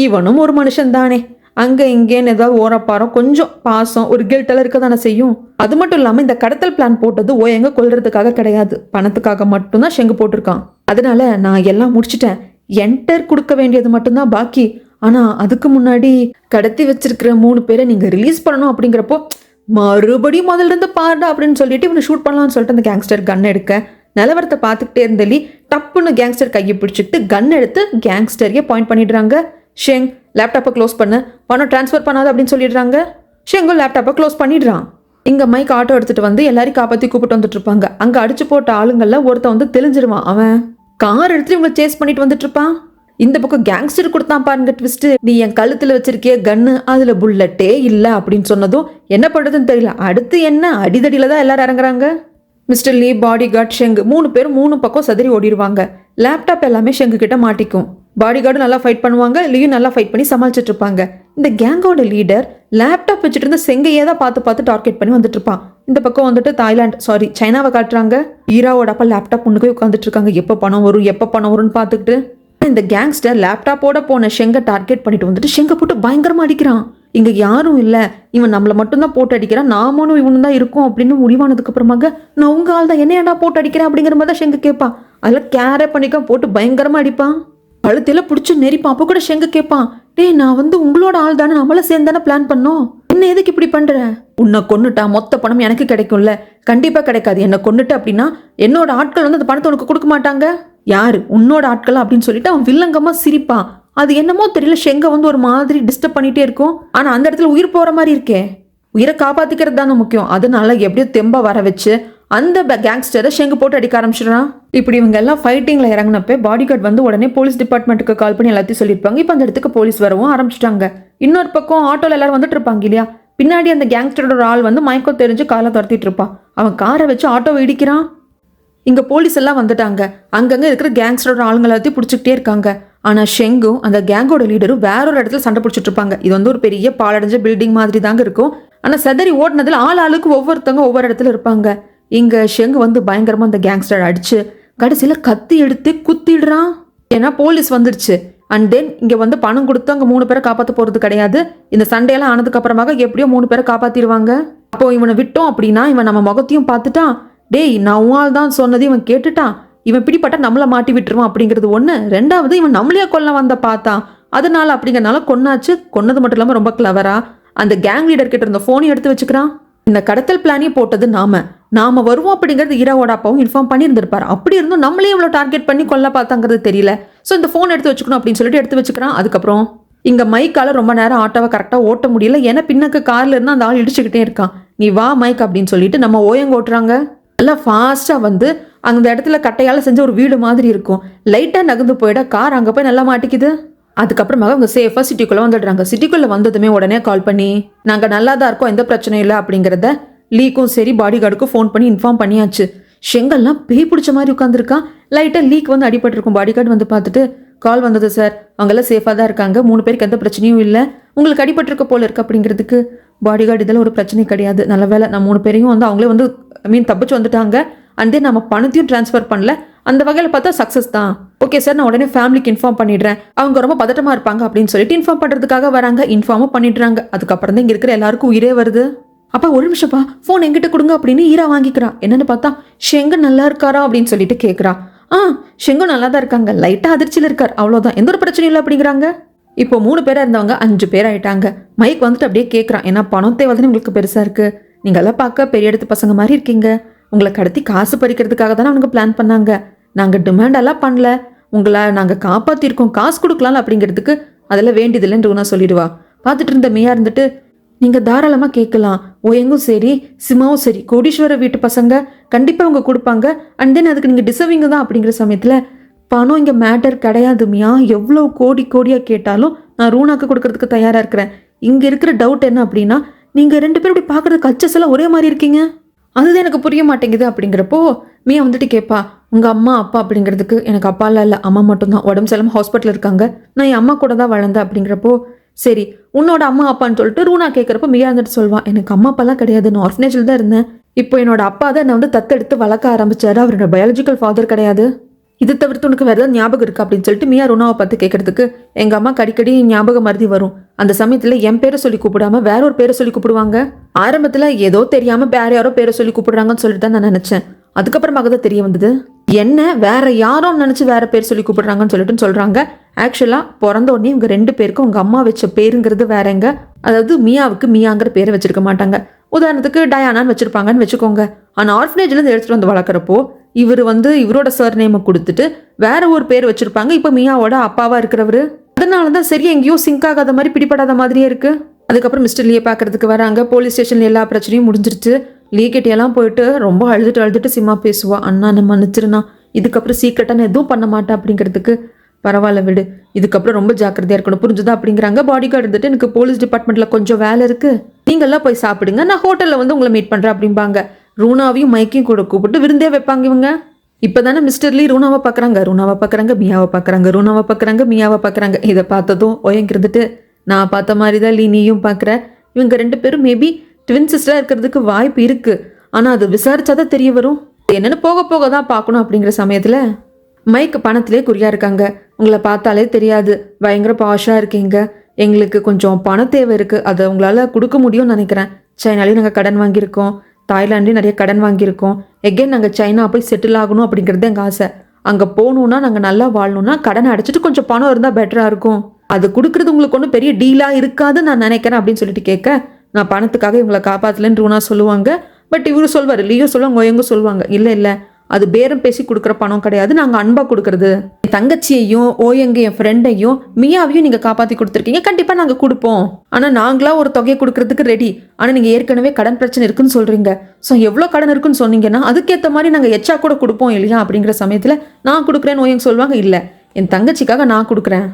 இவனும் ஒரு மனுஷன் தானே, அங்கே இங்கேன்னு ஏதாவது ஓரப்பாரம் கொஞ்சம் பாசம் ஒரு கில்ட்டெல்லாம் இருக்க தானே செய்யும். அது மட்டும் இல்லாமல் இந்த கடத்தல் பிளான் போட்டது ஓயங்க கொல்றதுக்காக கிடையாது, பணத்துக்காக மட்டும்தான் ஷெங்கு போட்டிருக்கான். அதனால நான் எல்லாம் முடிச்சிட்டேன், என்டர் கொடுக்க வேண்டியது மட்டும்தான் பாக்கி, ஆனால் அதுக்கு முன்னாடி கடத்தி வச்சிருக்கிற 3 பேரை நீங்கள் ரிலீஸ் பண்ணணும் அப்படிங்கிறப்போ மறுபடியும் முதல்ல இருந்து பாருடா அப்படின்னு சொல்லிட்டு இவனை ஷூட் பண்ணலாம்னு சொல்லிட்டு அந்த கேங்ஸ்டர் கன் எடுக்க நிலவரத்தை பார்த்துக்கிட்டே இருந்தலி டப்புன்னு கேங்ஸ்டர் கையை பிடிச்சிக்கிட்டு கன் எடுத்து கேங்ஸ்டரையே பாயிண்ட் பண்ணிடுறாங்க. ஷெங் லேப்டாப்பை க்ளோஸ் பண்ண, பணம் ட்ரான்ஸ்ஃபர் பண்ணாது அப்படின்னு சொல்லிடுறாங்க. ஷெங்கும் லேப்டாப்பை க்ளோஸ் பண்ணிடுறான். இங்கே மைக் ஆட்டோ எடுத்துகிட்டு வந்து எல்லாரையும் காப்பாற்றி கூப்பிட்டு வந்துட்டு இருப்பாங்க. அங்கே அடிச்சு போட்ட ஆளுங்களில் ஒருத்தன் வந்து தெளிஞ்சிருவான். அவன் கார் எடுத்துட்டு இவங்களை சேஸ் பண்ணிட்டு வந்துட்டு இருப்பான். இந்த பக்கம் கேங்ஸ்டர் கொடுத்தான் பாருங்க ட்விஸ்ட், நீ என் கழுத்தில் வச்சிருக்கிய கன்னு அதில் புல்லட்டே இல்லை அப்படின்னு சொன்னதும் என்ன பண்ணுறதுன்னு தெரியல. அடுத்து என்ன அடிதடியில் தான் எல்லாரும் இறங்குறாங்க. மிஸ்டர் லீ, பாடி கார்டு, ஷெங்கு 3 பேரும் 3 பக்கம் சதறி ஓடிடுவாங்க. லேப்டாப் எல்லாமே ஷெங்கு கிட்ட மாட்டிக்கும். பாடி கார்டு நல்லா ஃபைட் பண்ணுவாங்க, லீயும் நல்லா ஃபைட் பண்ணி சமாளிச்சுட்டு இருப்பாங்க. இந்த கேங்கோட லீடர் லேப்டாப் வச்சுட்டு இருந்த செங்கையே தான் பார்த்து டார்கெட் பண்ணி வந்துட்டு இருப்பான். இந்த பக்கம் வந்துட்டு சைனாவை காட்டுறாங்க. ஈராவோட அப்பா லேப்டாப் முன்னுக்கு உட்காந்துட்டு இருக்காங்க. எப்போ பணம் வரும்னு பார்த்துக்கிட்டு இந்த கேங்ஸ்டர் லேப்டாப்போட போன ஷெங்கை டார்கெட் பண்ணிட்டு வந்துட்டு ஷெங்கை போட்டு பயங்கரமா அடிக்கிறான். இங்க யாரும் இல்லை, இவன் நம்மளை மட்டும்தான் போட்டு அடிக்கிறான், நாமளும் இவனு தான் இருக்கும் அப்படின்னு முடிவானதுக்கு அப்புறமாக நான் உங்க ஆள் தான் என்ன ஏன்டா போட்டு அடிக்கிறேன் அப்படிங்கிற மாதிரி தான் ஷெங்கு கேட்பான். அதில் கேரே பண்ணிக்க போட்டு பயங்கரமா அடிப்பான், கழுத்தில பிடிச்சி நெரிப்பான். அப்போ கூட ஷெங்கு கேட்பான், டேய் நான் வந்து உங்களோட ஆள் தானே, நம்மள சேர்ந்து தானே பிளான் பண்ணோம், என்ன எதுக்கு இப்படி பண்ற, உன்னை கொன்னுட்டா மொத்த பணம் எனக்கு கிடைக்கும்ல, கண்டிப்பா கிடைக்காது, என்னை கொன்னுட்டு அப்படின்னா என்னோட ஆட்கள் வந்து அந்த பணத்தை உனக்கு கொடுக்க மாட்டாங்க, யாரு உன்னோட ஆட்கள் அப்படின்னு சொல்லிட்டு அவன் வில்லங்கமா சிரிப்பான். அது என்னமோ தெரியல, ஷெங்க வந்து ஒரு மாதிரி டிஸ்டர்ப் பண்ணிட்டே இருக்கும். ஆனா அந்த இடத்துல உயிர் போற மாதிரி இருக்கே, உயிரை காப்பாத்திக்கிறது தானே முக்கியம். அதனால எப்படியோ தெம்பா வர வச்சு அந்த கேங்ஸ்டரை ஷெங்கு போட்டு அடிக்க ஆரம்பிச்சிடுறான். இப்படி இவங்க எல்லாம் ஃபைட்டிங்கில் இறங்கினப்ப பாடி கார்டு வந்து உடனே போலீஸ் டிபார்ட்மெண்ட்டுக்கு கால் பண்ணி எல்லாத்தையும் சொல்லியிருப்பாங்க. இப்போ அந்த இடத்துக்கு போலீஸ் வரவும் ஆரம்பிச்சிட்டாங்க. இன்னொரு பக்கம் ஆட்டோவில் எல்லாரும் வந்துட்டு இருப்பாங்க இல்லையா, பின்னாடி அந்த கேங்ஸ்டரோட ஒரு ஆள் வந்து மயக்கம் தெரிஞ்சு காலை துரத்திட்டு இருப்பான். அவன் காரை வச்சு ஆட்டோவை இடிக்கிறான். இங்கே போலீஸ் எல்லாம் வந்துட்டாங்க. அங்கங்கே இருக்கிற கேங்ஸ்டரோட ஆளுங்க எல்லாத்தையும் பிடிச்சிக்கிட்டே இருக்காங்க. ஆனால் ஷெங்கும் அந்த கேங்கோட லீடரும் வேற ஒரு இடத்துல சண்டை பிடிச்சிட்டு இருப்பாங்க. இது வந்து ஒரு பெரிய பாலடைஞ்ச பில்டிங் மாதிரி தாங்க இருக்கும். ஆனால் செதறி ஓடினதில் ஆளுக்கு ஒவ்வொருத்தவங்க ஒவ்வொரு இடத்துல இருப்பாங்க. இங்கே ஷெங்கு வந்து பயங்கரமாக அந்த கேங்ஸ்டர் அடிச்சு கடைசியில் கத்தி எடுத்து குத்திடுறான். ஏன்னா போலீஸ் வந்துடுச்சு. அண்ட் தென் இங்கே வந்து பணம் கொடுத்து அங்கே 3 பேரை காப்பாற்ற போகிறது கிடையாது. இந்த சண்டையெல்லாம் ஆனதுக்கு அப்புறமாக எப்படியோ 3 பேரை காப்பாற்றிடுவாங்க. அப்போ இவனை விட்டோம் அப்படின்னா இவன் நம்ம முகத்தையும் பார்த்துட்டான். டேய் நான் உன்னால் தான் சொன்னது இவன் கேட்டுட்டான். இவன் பிடிப்பட்டா நம்மளை மாட்டி விட்டுருவான் அப்படிங்கிறது ஒன்று. ரெண்டாவது இவன் நம்மளையே கொல்ல வந்த பார்த்தான். அதனால அப்படிங்கிறனால கொன்னாச்சு. கொன்னது மட்டும் இல்லாமல் ரொம்ப கிளவரா அந்த கேங் லீடர் கிட்ட இருந்த ஃபோனையும் எடுத்து வச்சுக்கிறான். இந்த கடத்தல் பிளானையும் போட்டது நாம வருவோம் அப்படிங்கிறது ஈராவோட அப்பாவும் இன்ஃபார்ம் பண்ணியிருந்திருப்பார். அப்படி இருந்தும் நம்மளே இவ்வளோ டார்கெட் பண்ணி கொல்ல பார்த்தாங்கிறது தெரியல. ஸோ இந்த ஃபோன் எடுத்து வச்சுக்கணும் அப்படின்னு சொல்லிட்டு எடுத்து வச்சுக்கிறான். அதுக்கப்புறம் இங்கே மைக்கால ரொம்ப நேரம் ஆட்டோவை கரெக்டாக ஓட்ட முடியல. ஏன்னா பின்னக்கு காரில் இருந்து அந்த ஆள் இடிச்சுக்கிட்டே இருக்கான். நீ வா மைக் அப்படின்னு சொல்லிட்டு நம்ம ஓயங்க ஓட்டுறாங்க. நல்லா ஃபாஸ்ட்டாக வந்து அந்த இடத்துல கட்டையால் செஞ்ச ஒரு வீடு மாதிரி இருக்கும். லைட்டாக நகர்ந்து போயிட கார் அங்கே போய் நல்லா மாட்டிக்குது. அதுக்கப்புறமாக அவங்க சேஃபாக சிட்டிக்குள்ளே வந்துடுறாங்க. சிட்டிக்குள்ளே வந்ததுமே உடனே கால் பண்ணி நாங்கள் நல்லா தான் இருக்கோம், எந்த பிரச்சனையும் இல்லை அப்படிங்கிறத லீக்கும் சரி பாடி கார்டுக்கும் ஃபோன் பண்ணி இன்ஃபார்ம் பண்ணியாச்சு. ஷெங்கல்லாம் பேய் பிடிச்ச மாதிரி உட்காந்துருக்கான். லைட்டாக லீக் வந்து அடிபட்டிருக்கும். பாடி கார்டு வந்து பார்த்துட்டு கால் வந்தது சார், அவங்கெல்லாம் சேஃபாக தான் இருக்காங்க, 3 பேருக்கு எந்த பிரச்சனையும் இல்லை, உங்களுக்கு அடிபட்டிருக்க போல இருக்கு அப்படிங்கிறதுக்கு பாடி கார்டு இதெல்லாம் ஒரு பிரச்சனை கிடையாது, நல்ல வேலை நான் 3 பேரையும் வந்து அவங்களே வந்து தப்பிச்சு வந்துட்டாங்க. அண்ட் தென் நம்ம பணத்தையும் ட்ரான்ஸ்ஃபர் பண்ணல, அந்த வகையில் பார்த்தா சக்ஸஸ் தான். ஓகே சார், நான் உடனே ஃபேமிலிக்கு இன்ஃபார்ம் பண்ணிடுறேன், அவங்க ரொம்ப பதட்டமாக இருப்பாங்க அப்படின்னு சொல்லிட்டு இன்ஃபார்ம் பண்ணுறதுக்காக வராங்க. இன்ஃபார்மும் பண்ணிடுறாங்க. அதுக்கப்புறம் தான் இங்கே இருக்கிற எல்லாருக்கும் உயிரே வருது. அப்பா ஒரு நிமிஷப்பா, ஃபோன் எங்கிட்ட கொடுங்க அப்படின்னு ஈரா வாங்கிக்கிறா. என்னன்னு பார்த்தா ஷெங்கு நல்லா இருக்காரா அப்படின்னு சொல்லிட்டு கேட்குறா. ஷெங்கு நல்லா தான் இருக்காங்க, லைட்டாக அதிர்ச்சியில் இருக்கார், அவ்வளோதான், எந்த ஒரு பிரச்சனையும் இல்லை அப்படிங்கிறாங்க. இப்போ 3 பேராக இருந்தவங்க 5 பேர் ஆயிட்டாங்க. மைக் வந்துட்டு அப்படியே கேட்குறான், ஏன்னா பணம் தேவைன்னு உங்களுக்கு பெருசாக இருக்குது, நீங்கள் எல்லாம் பார்க்க பெரிய இடத்து பசங்க மாதிரி இருக்கீங்க, உங்களை கடத்தி காசு பறிக்கிறதுக்காக தானே அவங்க பிளான் பண்ணாங்க, நாங்கள் டிமாண்டெல்லாம் பண்ணல, உங்களை நாங்கள் காப்பாற்றிருக்கோம், காசு கொடுக்கலாம்ல அப்படிங்கிறதுக்கு அதெல்லாம் வேண்டியதில்லைன்னு நான் சொல்லிடுவா. பார்த்துட்டு இருந்த மியா இருந்துட்டு நீங்கள் தாராளமாக கேட்கலாம், ஓயங்கும் சரி சிமாவும் சரி கோடீஸ்வர வீட்டு பசங்க கண்டிப்பாக அவங்க கொடுப்பாங்க, அண்ட் தென் அதுக்கு நீங்கள் டிசர்விங்க தான் அப்படிங்கிற சமயத்தில் பணம் இங்கே மேட்டர் கிடையாது மியா, எவ்வளோ கோடியாக கேட்டாலும் நான் ரூனாக்கு கொடுக்கறதுக்கு தயாராக இருக்கிறேன். இங்கே இருக்கிற டவுட் என்ன அப்படின்னா நீங்கள் 2 பேரும் இப்படி பார்க்குறதுக்கு கச்சஸ் எல்லாம் ஒரே மாதிரி இருக்கீங்க, அதுதான் எனக்கு புரிய மாட்டேங்குது அப்படிங்கிறப்போ மியா வந்துட்டு கேட்பா, உங்கள் அம்மா அப்பா அப்படிங்கிறதுக்கு எனக்கு அப்பாலாம் இல்லை, அம்மா மட்டும்தான், உடம்பு சரியில்லாமல் ஹாஸ்பிட்டல் இருக்காங்க, நான் என் அம்மா கூட தான் வளர்ந்தேன் அப்படிங்கிறப்போ சரி உன்னோட அம்மா அப்பான்னு சொல்லிட்டு ரூனா கேட்குறப்போ மியா வந்துட்டு சொல்வான், எனக்கு அம்மா அப்பாலாம் கிடையாது, நான் ஆர்ஃபனேஜில் தான் இருந்தேன், இப்போ என்னோட அப்பா தான் என்னை வந்து தத்தெடுத்து வளர்க்க ஆரம்பிச்சாரு, அவரோட பயாலஜிக்கல் ஃபாதர் கிடையாது, இது தவிர்த்து உனக்கு வேறு ஏதாவது ஞாபகம் இருக்குது அப்படின்னு சொல்லிட்டு மியா ரூனாவை பார்த்து கேட்கறதுக்கு எங்கள் அம்மாக்கு அடிக்கடி ஞாபகம் மருதி வரும், அந்த சமயத்தில் என் பேரை சொல்லி கூப்பிடாம வேற ஒரு பேரை சொல்லி கூப்பிடுவாங்க, ஆரம்பத்தில் ஏதோ தெரியாமல் வேற யாரோ பேரை சொல்லி கூப்பிடுறாங்கன்னு சொல்லிட்டு தான் நான் நினச்சேன், அதுக்கப்புறமாக தான் தெரிய வந்தது என்ன வேற யாரோ நினச்சி வேற பேர் சொல்லி கூப்பிடுறாங்கன்னு சொல்லிட்டு சொல்கிறாங்க. ஆக்சுவலாக பிறந்த உடனே இவங்க 2 பேருக்கும் உங்கள் அம்மா வச்ச பேருங்கிறது வேறங்க, அதாவது மியாவுக்கு மியாங்கிற பேரை வச்சிருக்க மாட்டாங்க, உதாரணத்துக்கு டயானான்னு வச்சிருப்பாங்கன்னு வச்சுக்கோங்க. ஆனால் ஆர்ஃபனேஜ்லேருந்து எடுத்துகிட்டு வந்து வளர்க்குறப்போ இவர் வந்து இவரோட சர் நேமை கொடுத்துட்டு வேற ஒரு பேர் வச்சிருப்பாங்க, இப்போ மியாவோட அப்பாவா இருக்கிறவர், அதனால தான் சரியா எங்கேயோ சிங்க் ஆகாத மாதிரி பிடிபடாத மாதிரியே இருக்கு. அதுக்கப்புறம் மிஸ்டர் லீயை பார்க்கறதுக்கு வராங்க. போலீஸ் ஸ்டேஷன்ல எல்லா பிரச்சனையும் முடிஞ்சிருச்சு. லீ கிட்டேலாம் போயிட்டு ரொம்ப அழுதுட்டு சிம்மா பேசுவா, அண்ணா நம்ம மன்னிச்சிருண்ணா, இதுக்கப்புறம் சீக்கிரட்டான எதுவும் பண்ண மாட்டேன் அப்படிங்கிறதுக்கு பரவாயில்ல விடு, இதுக்கப்புறம் ரொம்ப ஜாக்கிரதையாக இருக்கணும் புரிஞ்சுதா அப்படிங்கிறாங்க. பாடி கார்டு இருந்துட்டு எனக்கு போலீஸ் டிபார்ட்மெண்ட்டில் கொஞ்சம் வேலை இருக்குது, நீங்கள்லாம் போய் சாப்பிடுங்க, நான் ஹோட்டலில் வந்து உங்களை மீட் பண்ணுறேன் அப்படிம்பாங்க. ரூனாவையும் மைக்கையும் கூட கூப்பிட்டு விருந்தே வைப்பாங்க இவங்க. இப்போ தானே மிஸ்டர் லீ ரூனாவை பார்க்குறாங்க மியாவை பார்க்குறாங்க மியாவை பார்க்குறாங்க. இதை பார்த்ததும் ஓயங்கிருந்துட்டு நான் பார்த்த மாதிரி தான் லீ நீயும் பார்க்குற, இவங்க 2 பேரும் மேபி ட்வின் சிஸ்டராக இருக்கிறதுக்கு வாய்ப்பு இருக்குது, ஆனால் அது விசாரிச்சாதான் தெரிய வரும், என்னென்னு போக தான் பார்க்கணும் அப்படிங்கிற சமயத்தில் மைக் பணத்திலே குறியாக இருக்காங்க. உங்களை பார்த்தாலே தெரியாது பயங்கர பாஷாக இருக்கீங்க, எங்களுக்கு கொஞ்சம் பண தேவை இருக்குது, அதை உங்களால் கொடுக்க முடியும்னு நினைக்கிறேன். சைனாலேயும் நாங்கள் கடன் வாங்கியிருக்கோம், தாய்லாண்ட்லேயும் நிறைய கடன் வாங்கியிருக்கோம், எகெயின் நாங்கள் சைனா போய் செட்டில் ஆகணும் அப்படிங்கிறது எங்கள் ஆசை, அங்கே போகணுன்னா நாங்கள் நல்லா வாழணும்னா கடனை அடைச்சிட்டு கொஞ்சம் பணம் இருந்தால் பெட்டராக இருக்கும், அது கொடுக்குறது உங்களுக்கு ஒன்றும் பெரிய டீலாக இருக்காதுன்னு நான் நினைக்கிறேன் அப்படின்னு சொல்லிட்டு கேட்க, நான் பணத்துக்காக இவங்களை காப்பாற்றலன்னு ரூனா சொல்லுவாங்க. பட் இவரு சொல்வார், லீயோ சொல்லுவாங்க, எங்க சொல்லுவாங்க, இல்லை அது பேரம் பேசி கொடுக்குற பணம் கிடையாது, நாங்கள் அன்பாக கொடுக்குறது. என் தங்கச்சியையும் ஓயங்க என் ஃப்ரெண்டையும் மியாவையும் நீங்கள் காப்பாற்றி கொடுத்துருக்கீங்க, கண்டிப்பாக நாங்கள் கொடுப்போம். ஆனால் நாங்களாம் ஒரு தொகையை கொடுக்கறதுக்கு ரெடி. ஆனால் நீங்கள் ஏற்கனவே கடன் பிரச்சனை இருக்குன்னு சொல்கிறீங்க. ஸோ எவ்வளோ கடன் இருக்குன்னு சொன்னீங்கன்னா அதுக்கேற்ற மாதிரி நாங்கள் எச்சா கூட கொடுப்போம் இல்லையா அப்படிங்கிற சமயத்தில் நான் கொடுக்குறேன்னு ஓயங்க சொல்லுவாங்க. இல்லை, என் தங்கச்சிக்காக நான் கொடுக்குறேன்.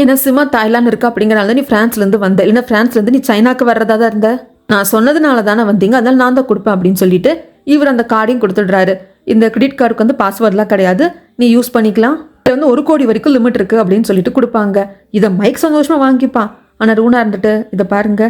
ஏன்னா சிமா தாய்லாந்து இருக்கா அப்படிங்கிறனால நீ ஃப்ரான்ஸ்லேருந்து வந்த, இல்லைன்னா ஃப்ரான்ஸ்லேருந்து நீ சைனாக்கு வர்றதா தான் இருந்த. நான் சொன்னதுனால தானே வந்தீங்க, அதனால நான் தான் கொடுப்பேன் அப்படின்னு சொல்லிட்டு இவர் அந்த கார்டையும் கொடுத்துடுறாரு. இந்த கிரெடிட் கார்டுக்கு வந்து பாஸ்வேர்ட்லாம் கிடையாது, நீ யூஸ் பண்ணிக்கலாம், இதில் வந்து 1 கோடி வரைக்கும் லிமிட் இருக்குது அப்படின்னு சொல்லிட்டு கொடுப்பாங்க. இதை மைக் சந்தோஷமாக வாங்கிப்பான். ஆனால் ரூனா இருந்துட்டு, இதை பாருங்க,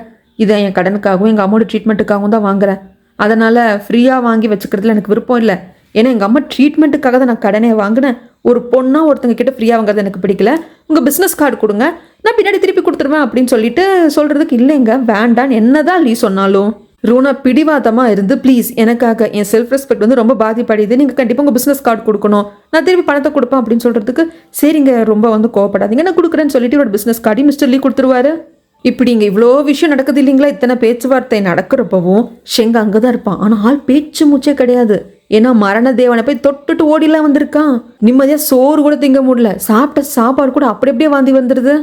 இதை என் கடனுக்காகவும் எங்கள் அம்மாவோட ட்ரீட்மெண்ட்டுக்காகவும் தான் வாங்குறேன், அதனால் ஃப்ரீயாக வாங்கி வச்சுக்கிறதுல எனக்கு விருப்பம் இல்லை. ஏன்னா எங்கள் அம்மா ட்ரீட்மெண்ட்டுக்காக தான் நான் கடனே வாங்கினேன். ஒரு பொண்ணாக ஒருத்தங்க கிட்ட ஃப்ரீயாக வாங்குறது எனக்கு பிடிக்கல. உங்கள் பிஸ்னஸ் கார்டு கொடுங்க, நான் பின்னாடி திருப்பி கொடுத்துருவேன் அப்படின்னு சொல்லிட்டு சொல்கிறதுக்கு இல்லைங்க, வேண்டான்னு என்னதான் லீ சொன்னாலும் ரூனா பிடிவாதமாக இருந்து, ப்ளீஸ் எனக்காக என் செல்ஃப் ரெஸ்பெக்ட் வந்து ரொம்ப பாதிப்படையுது, நீங்கள் கண்டிப்பாக உங்கள் பிஸ்னஸ் கார்டு கொடுக்கணும், நான் திருப்பி பணத்தை கொடுப்பேன் அப்படின்னு சொல்கிறதுக்கு சரிங்க ரொம்ப வந்து கோவப்படாதீங்க, நான் கொடுக்குறேன்னு சொல்லிட்டு இவரோட பிஸ்னஸ் கார்டையும் மிஸ்டர் லீ கொடுத்துருவாரு. இப்படி இங்கே இவ்வளோ விஷயம் நடக்குது இல்லைங்களா, இத்தனை பேச்சுவார்த்தை நடக்கிறப்பவும் ஷெங் அங்கே தான் இருப்பான். ஆனால் ஆள் பேச்சு மூச்சே கிடையாது. ஏன்னா மரண தேவனை போய் தொட்டுட்டு ஓடிலாம் வந்திருக்கான். நிம்மதியாக சோறு கூட திங்க முடியல, சாப்பிட்ட சாப்பாடு கூட அப்படி அப்படியே வாந்தி வந்துடுது.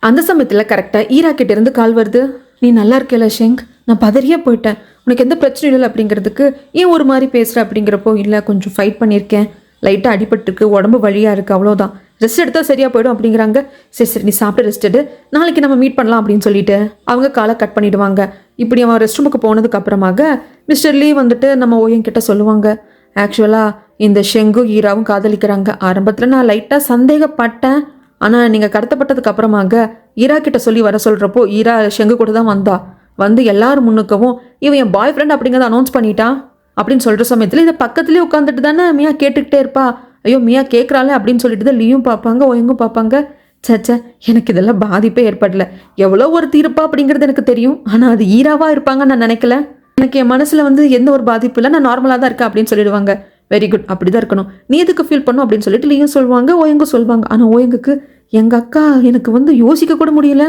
அந்த சமயத்தில் கரெக்டாக ஈரா கிட்ட இருந்து கால் வருது. நீ நல்லா இருக்கல ஷெங், நான் பதறியே போயிட்டேன், உனக்கு எந்த பிரச்சனையும் இல்லை அப்படிங்கிறதுக்கு ஏன் ஒரு மாதிரி பேசுகிற அப்படிங்கிறப்போ, இல்லை கொஞ்சம் ஃபைட் பண்ணியிருக்கேன், லைட்டாக அடிபட்டுருக்கு, உடம்பு வழியாக இருக்குது, அவ்வளோதான், ரெஸ்ட் எடுத்தால் சரியாக போயிடும் அப்படிங்கிறாங்க. சரி சரி நீ சாப்பிட்டு ரெஸ்ட் எடு, நாளைக்கு நம்ம மீட் பண்ணலாம் அப்படின்னு சொல்லிட்டு அவங்க காலை கட் பண்ணிவிடுவாங்க. இப்படி அவன் ரெஸ்ட் ரூமுக்கு போனதுக்கு அப்புறமாக மிஸ்டர் லீ வந்துட்டு நம்ம ஓயங்கிட்ட சொல்லுவாங்க, ஆக்சுவலாக இந்த ஷெங்கும் ஈராவும் காதலிக்கிறாங்க. ஆரம்பத்தில் நான் லைட்டாக சந்தேகப்பட்டேன், ஆனால் நீங்கள் கடத்தப்பட்டதுக்கு அப்புறமாக ஈரா கிட்ட சொல்லி வர சொல்கிறப்போ ஈரா ஷெங்கு கூட தான் வந்தா. வந்து எல்லாரும் முன்னுக்கவும் இவன் என் பாய் ஃப்ரெண்ட் அப்படிங்கிறத அனௌன்ஸ் பண்ணிட்டான் அப்படின்னு சொல்கிற சமயத்தில் இதை பக்கத்துலேயே உட்காந்துட்டு தானே மியா கேட்டுக்கிட்டே இருப்பா. ஐயோ மியா கேட்குறாளே அப்படின்னு சொல்லிட்டு தான் லீயும் பார்ப்பாங்க, ஓயங்கும் பார்ப்பாங்க. சச்சா எனக்கு இதெல்லாம் பாதிப்பே ஏற்படல, எவ்வளோ ஒரு தீர்ப்பா அப்படிங்கிறது எனக்கு தெரியும், ஆனால் அது ஈராவாக இருப்பாங்கன்னு நான் நினைக்கல, எனக்கு என் மனசில் வந்து எந்த ஒரு பாதிப்பு இல்லை, நான் நார்மலாக தான் இருக்கேன் அப்படின்னு சொல்லிடுவாங்க. வெரி குட், அப்படி தான் இருக்கணும், நீ எதுக்கு ஃபீல் பண்ணும் அப்படின்னு சொல்லிட்டு லீயும் சொல்லுவாங்க, ஓயங்கும் சொல்லுவாங்க. ஆனால் ஓயங்குக்கு எங்கள் அக்கா எனக்கு வந்து யோசிக்க கூட முடியல,